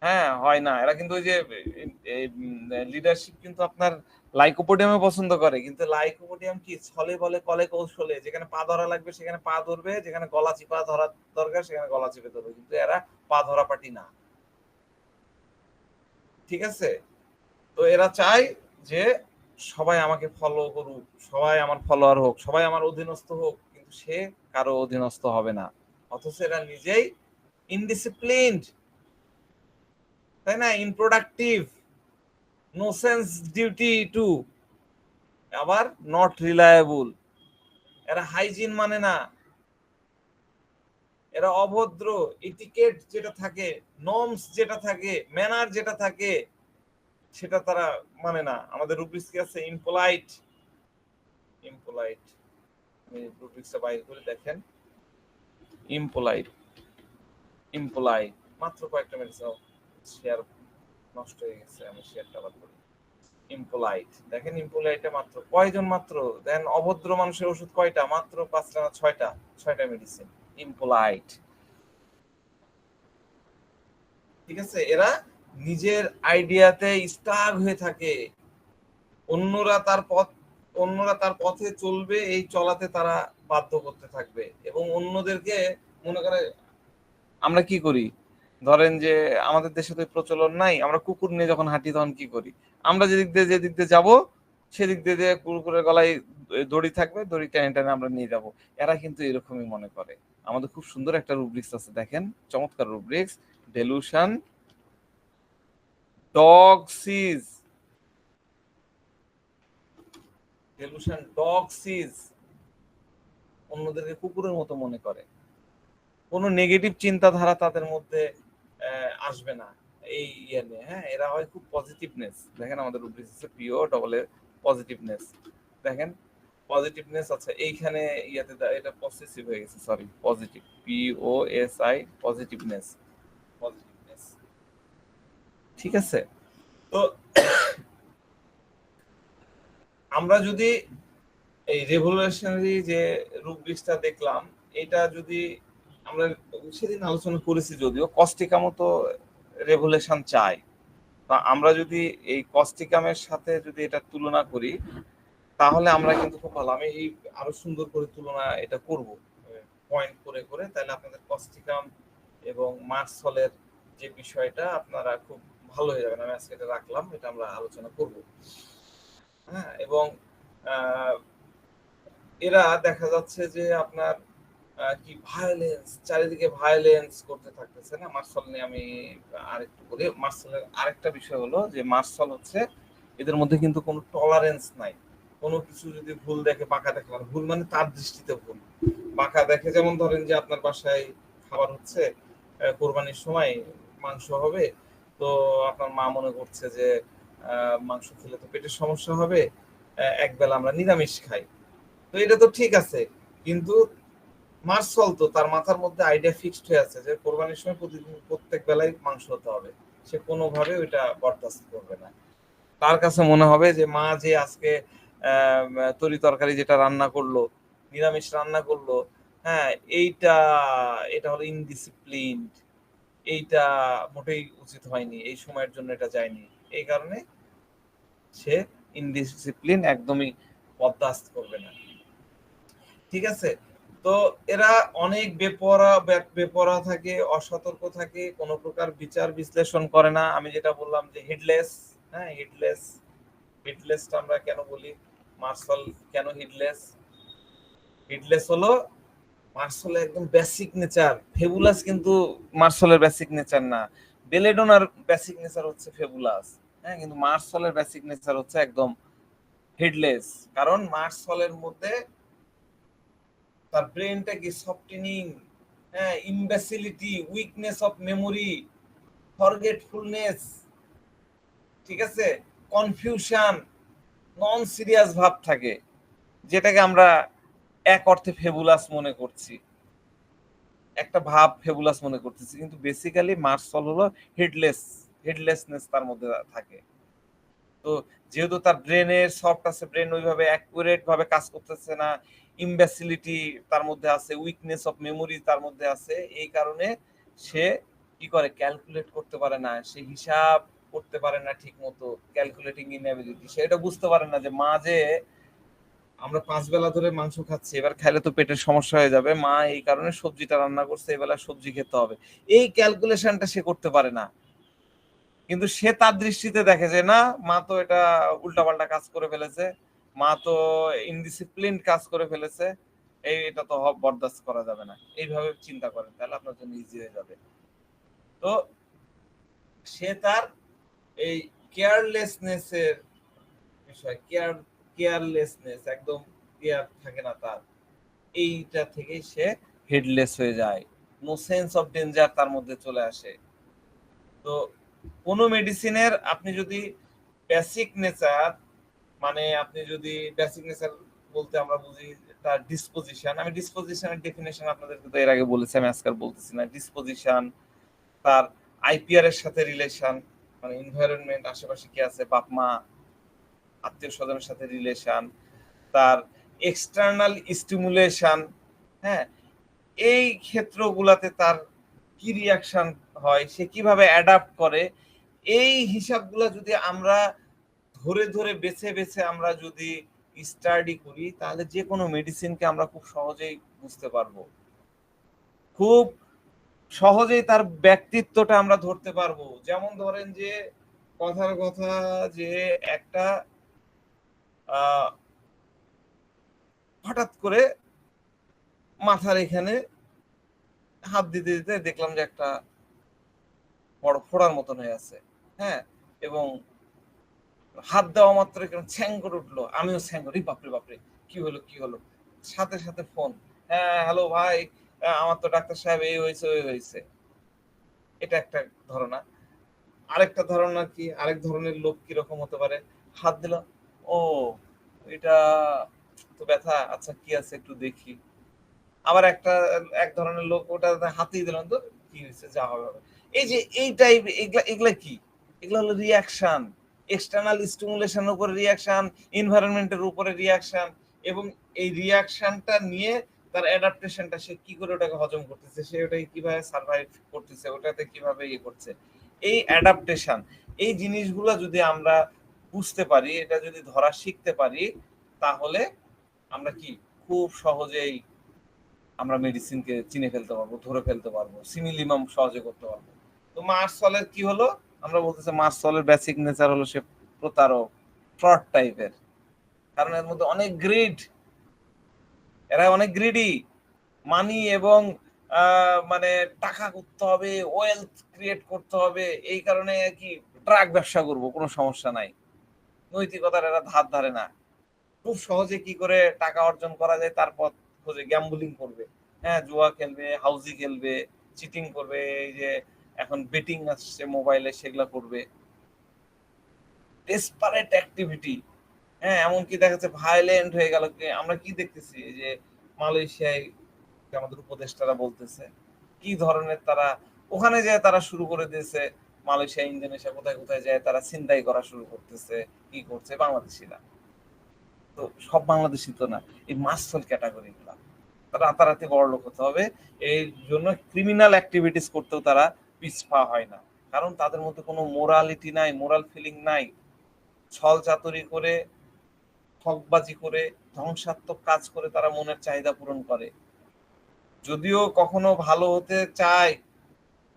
হ্যাঁ, হয় না। এরা কিন্তু ওই যে লিডারশিপ কিন্তু আপনার লাইকোপোডিয়ামে পছন্দ করে, কিন্তু লাইকোপোডিয়াম কি ছলে বলে কলে কৌশলে, যেখানে পা ধরা লাগবে সেখানে পা ধরবে, যেখানে গলা চিপা ধরা দরকার সেখানে গলা চিপে ধরবে, কিন্তু এরা পা ধরা পাটি না। ঠিক আছে? তো এরা চায় যে সবাই আমাকে ফলো করুক, সবাই আমার ফলোয়ার হোক, সবাই আমার অধীনস্থ হোক, কিন্তু সে কারো অধীনস্থ হবে না। অথচ এরা নিজেই ইনডিসিপ্লিনড, তাই না, ইনপ্রোডাক্টিভ, নো সেন্স ডিউটি টু, আবার নট রিলায়েবল। এরা হাইজিন মানে না, এরা অভদ্র, এটিকেট যেটা থাকে, নর্মস যেটা থাকে, ম্যানার যেটা থাকে সেটা তারা মানে না। আমাদের রুব্রিক্স কি আছে, ইমপোলাইট। আমি রুব্রিক্সটা বাইর করে দেখেন, ইমপোলাইট মাত্র কয়েকটা মেডিসিন শেয়ার নষ্ট হয়ে গেছে, আমি শেয়ারটা আবার করি। ইমপোলাইট দেখেন, ইমপোলাইটে মাত্র কয়জন, মাত্র দেন অভদ্র মানুষের ওষুধ কয়টা, মাত্র 5টা না 6টা মেডিসিন। ইমপোলাইট। ঠিক আছে, এরা নিজের আইডিয়াতে স্টাক হয়ে থাকে, অন্যরা তার পথে চলবে, এই চলাতে তারা বাধ্য করতে থাকবে, এবং অন্যদেরকে মনে করে আমরা কি করি, ধরেন যে আমাদের দেশে তো প্রচলন নাই, আমরা কুকুর নিয়ে যখন হাঁটি তখন কি করি, আমরা যেদিক দিয়ে যাব সেদিক দিয়ে কুকুরের গলায় দড়ি থাকবে, দড়ি টেনে টেনে আমরা নিয়ে যাব। এরা কিন্তু এরকমই মনে করে। আমাদের খুব সুন্দর একটা রুব্রিক্স আছে, দেখেন, চমৎকার রুব্রিক্স, ডেলুশন ডগ সিজ, অন্যদেরকে কুকুরের মতো মনে করে, কোনো নেগেটিভ চিন্তাধারা তাদের মধ্যে আসবে না এই ইয়ে নিয়ে। হ্যাঁ, এরা হয় খুব পজিটিভনেস। দেখেন আমাদের রুব্রিক্স আছে PO পজিটিভনেস, দেখেন পজিটিভনেস আছে এইখানে, ইয়াতে এটা পসেসিভ হয়ে গেছে, সরি, পজিটিভ, POSI, পজিটিভনেস। ঠিক আছে, তো আমরা যদি এই রেভলিউশনারি যে রুব্রিক্সটা দেখলাম, এটা যদি আমরা সেদিন আলোচনা করেছি, যদিও কস্টিকামও তো রেভলিউশন চাই, তা আমরা যদি এই কস্টিকামের সাথে যদি এটা তুলনা করি তাহলে আমরা কিন্তু খুব ভালো, আমি এই আরো সুন্দর করে তুলনা এটা করব পয়েন্ট করে করে, তাহলে আপনাদের কস্টিকাম এবং মার্সলের যে বিষয়টা আপনারা খুব ভালো হয়ে যাবেন। আমি আজকে এটা রাখলাম, এটা আমরা আলোচনা করব। হ্যাঁ, এবং এরা দেখা যাচ্ছে যে আপনার কি ভায়োলেন্স, চারিদিকে ভায়োলেন্স করতে থাকতেছে না। মার্শাল নিয়ে আমি আরেকটু বলি, মার্শালের আরেকটা বিষয় হলো যে মার্শাল হচ্ছে এদের মধ্যে কিন্তু কোনো টলারেন্স নাই। কোনো কিছু যদি ভুল দেখে, বাঁকা দেখে, মানে ভুল মানে তার দৃষ্টিতে ভুল, বাঁকা দেখে, যেমন ধরেন যে আপনার বাসায় খাবার হচ্ছে, কোরবানির সময় মাংস হবে, তো আপনার মা মনে করছে যে মাংস খেলে তো পেটের সমস্যা হবে, একবেলা আমরা নিরামিষ খাই, তো এটা তো ঠিক আছে, কিন্তু মার্শাল তো তার মাথার মধ্যে আইডিয়া ফিক্সড হয়ে আছে যে কোরবানির সময় প্রতিদিন প্রত্যেক বেলায় মাংস হতে হবে, সে কোনোভাবে ওইটা বরদাস্ত করবে না। তার কাছে মনে হবে যে মা যে আজকে তরি তরকারি যেটা রান্না করলো, নিরামিষ রান্না করলো, হ্যাঁ, এটা হলো ইনডিসিপ্লিন, এইটা মোটেই উচিত হয়নি, এই সময়ের জন্য এটা যায়নি, এই কারণে সে ইনডিসিপ্লিন একদমই বরদাস্ত করবে না। ঠিক আছে, তো এরা অনেক বেপরোয়া থাকে, অসতর্ক থাকে, কোনো প্রকার বিচার বিশ্লেষণ করে না। আমি যেটা বললাম যে হেডলেস, হ্যাঁ, হেডলেসটা আমরা কেন বলি, মার্শাল কেন হেডলেস হলো মার্শালের একদম বেসিক নেচার। ফেবুলাস কিন্তু মার্শালের বেসিক নেচার না, বেলেডোনার বেসিক নেচার হচ্ছে ফেবুলাস, হ্যাঁ, কিন্তু মার্শালের বেসিক নেচার হচ্ছে একদম হেডলেস। কারণ মার্শালের মধ্যে তার ব্রেনটা কি সফটেনিং, হ্যাঁ, ইম্বেসিলিটি, উইকনেস অফ মেমোরি, ফরগেটফুলনেস, ঠিক আছে, কনফিউশন, নন সিরিয়াস ভাব থাকে, যেটাকে আমরা এক অর্থে ফেবুলাস মনে করছি, একটা ভাব ফেবুলাস মনে করতেছি, কিন্তু বেসিক্যালি মার্শাল হলো হেডলেসনেস তার মধ্যে থাকে। তো যেহেতু তার ব্রেনের সফট আছে, ব্রেন ওইভাবে অ্যাকুরেট ভাবে কাজ করতেছে না, ইম্বেসিলিটি তার মধ্যে আছে, উইকনেস অফ মেমোরি তার মধ্যে আছে, এই কারণে সে কি করে, ক্যালকুলেট করতে পারে না, সে হিসাব করতে পারে না ঠিক মতো, ক্যালকুলেটিং ইনএবিলিটি, সে এটা বুঝতে পারে না যে মা যে আমরা 5 বেলা ধরে মাংস খাচ্ছি, এবার খাইলে তো পেটের সমস্যা হয়ে যাবে, মা এই কারণে সবজিটা রান্না করছে, এবেলা সবজি খেতে হবে, এই ক্যালকুলেশনটা সে করতে পারে না। কিন্তু সে তার দৃষ্টিতে দেখে যে না, মা তো এটা উল্টাপাল্টা কাজ করে ফেলেছে, মা তো ইনডিসিপ্লিন কাজ করে ফেলেছে, এটা তো বরদাস্ত করা যাবে না, এইভাবে চিন্তা করেন, তাহলে আপনার জন্য ইজি হয়ে যাবে। তো সে তার এই কেয়ারলেসনেস এর বিষয়, কেয়ারলেসনেস, একদম কেয়ার থাকে না তার, এইটা থেকে সে হেডলেস হয়ে যায়, নো সেন্স অফ ডেঞ্জার তার মধ্যে চলে আসে। তো কোনো মেডিসিনের আপনি যদি বেসিক নেচার, মানে আপনি যদি বেসিক নেচার বলতে আমরা বুঝি তার ডিসপোজিশন, আমি ডিসপোজিশনের ডেফিনেশন আপনাদেরকে তো এর আগে বলেছি, আমি আজকাল বলতেছি না, ডিসপোজিশন, তার আইপিআর এর সাথে রিলেশন, মানে এনভায়রনমেন্ট, আশেপাশে কি আছে, বাপ মা, আত্মীয় স্বজনের সাথে রিলেশন, তার এক্সটার্নাল স্টিমুলেশন, হ্যাঁ, এই ক্ষেত্রগুলাতে তার কি রিয়াকশন হয়, সে কিভাবে অ্যাডাপ্ট করে, এই হিসাবগুলো যদি আমরা ধরে ধরে বেছে বেছে আমরা যদি স্টাডি করি, তাহলে যে কোনো মেডিসিনকে আমরা খুব সহজেই বুঝতে পারবো, খুব সহজেই তার ব্যক্তিত্বটা আমরা ধরতে পারবো। যেমন ধরেন যে কথার কথা যে একটা হঠাৎ করে মাথার এখানে হাত দিতে দিতে দেখলাম যে একটা বড় ফোড়ার মতন হয়ে আছে, হ্যাঁ, এবং হাত দেওয়া মাত্র এখানে ছ্যাং করে উঠলো, আমিও ছ্যাং করি, বাপরে বাপরে কি হলো কি হলো, সাথে সাথে ফোন, হ্যাঁ হ্যালো ভাই, আমার তো ডাক্তার সাহেব এই হয়েছে ওই হয়েছে। এটা একটা ধারণা। আরেকটা ধারণা কি, আরেক ধরনের লোক কিরকম হতে পারে, হাত দিল, ও এটা তো ব্যথা, আচ্ছা কি আছে একটু দেখি। আবার এক ধরনের লোক ওটা হাতেই দিলাম, তো কি হয়েছে, যা হবে হবে। এই যে এই টাইপ, এগুলা কি, এগুলো হলো রিয়াকশন, এক্সটার্নাল স্টিমুলেশনের উপরে রিয়াকশন, এনভায়রনমেন্টের উপরে রিয়াকশন, এবং এই রিয়াকশনটা নিয়ে তার অ্যাডাপ্টেশনটা, সে কি করে ওটাকে হজম করতেছে, সে ওটাকে কিভাবে সার্ভাইভ করতেছে, ওটাতে কিভাবে ইয়ে করছে, এই অ্যাডাপ্টেশন, এই জিনিসগুলো যদি আমরা বুঝতে পারি, এটা যদি ধরা শিখতে পারি, তাহলে আমরা কি খুব সহজেই আমরা মেডিসিনকে চিনে ফেলতে পারবো, ধরে ফেলতে পারবো, সিমিলিমাম সহজে করতে পারবো। তো মার্সলের কি হলো, আমরা বলতেছি মার্সলের বেসিক নেচার হলো সে প্রতারক, ফ্রড টাইপের, কারণ এর মধ্যে অনেক গ্রিড, এরা অনেক গ্রিডি, মানি এবং মানে টাকা করতে হবে, ওয়েলথ ক্রিয়েট করতে হবে, এই কারণে কি ড্রাগ ব্যবসা করবো, কোনো সমস্যা নাই, নৈতিকতার এরা ধার ধারে না, খুব সহজে কি করে টাকা অর্জন করা যায় তার পথ খোঁজে, গ্যাম্বলিং করবে, হ্যাঁ জুয়া খেলবে, হাউজি খেলবে, চিটিং করবে, এই যে এখন বেটিং আসছে মোবাইলে সেগুলা করবে, ডেসপারেট অ্যাক্টিভিটি, হ্যাঁ এমনকি দেখা যাচ্ছে ভায়োলেন্ট হয়ে গেল। আমরা কি দেখতেছি যে মালয়েশিয়ায় আমাদের উপদেষ্টারা বলতেছে কি ধরনের তারা ওখানে যায়, তারা শুরু করে দিয়েছে, মালয়েশিয়া ইন্দোনেশিয়া কোথায় কোথায় যায় তারা ছিনতাই করা শুরু করতেছে, কি করছে বাংলাদেশিরা, তো সব বাংলাদেশি তো না, এই মাসফল ক্যাটাগরি গুলা, তারা রাতারাতি বড় লোক হতে হবে, এই জন্য ক্রিমিনাল অ্যাক্টিভিটিস করতেও তারা পিছপা হয় না, কারণ তাদের মধ্যে কোনো মোরালিটি নাই, মোরাল ফিলিং নাই, ছল চাতুরি করে, ঠকবাজি করে, ধ্বংসাত্মক কাজ করে তারা মনের চাহিদা পূরণ করে, যদিও কখনো ভালো হতে চায়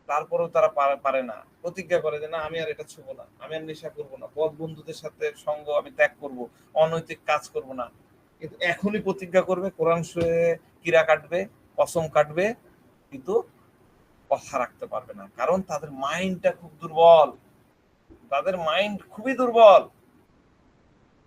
তারপরেও তারা পারে না, প্রতিজ্ঞা করে যে না আমি আর এটা ছুবো না, আমি আর নেশা করবো না, পথ বন্ধুদের সাথে সঙ্গ আমি ত্যাগ করব, অনৈতিক কাজ করব না, কিন্তু এখনই প্রতিজ্ঞা করবে, কোরআন শুয়ে কিরা কাটবে, কসম কাটবে, কিন্তু কথা রাখতে পারবে না, কারণ তাদের মাইন্ডটা খুব দুর্বল, তাদের মাইন্ড খুবই দুর্বল।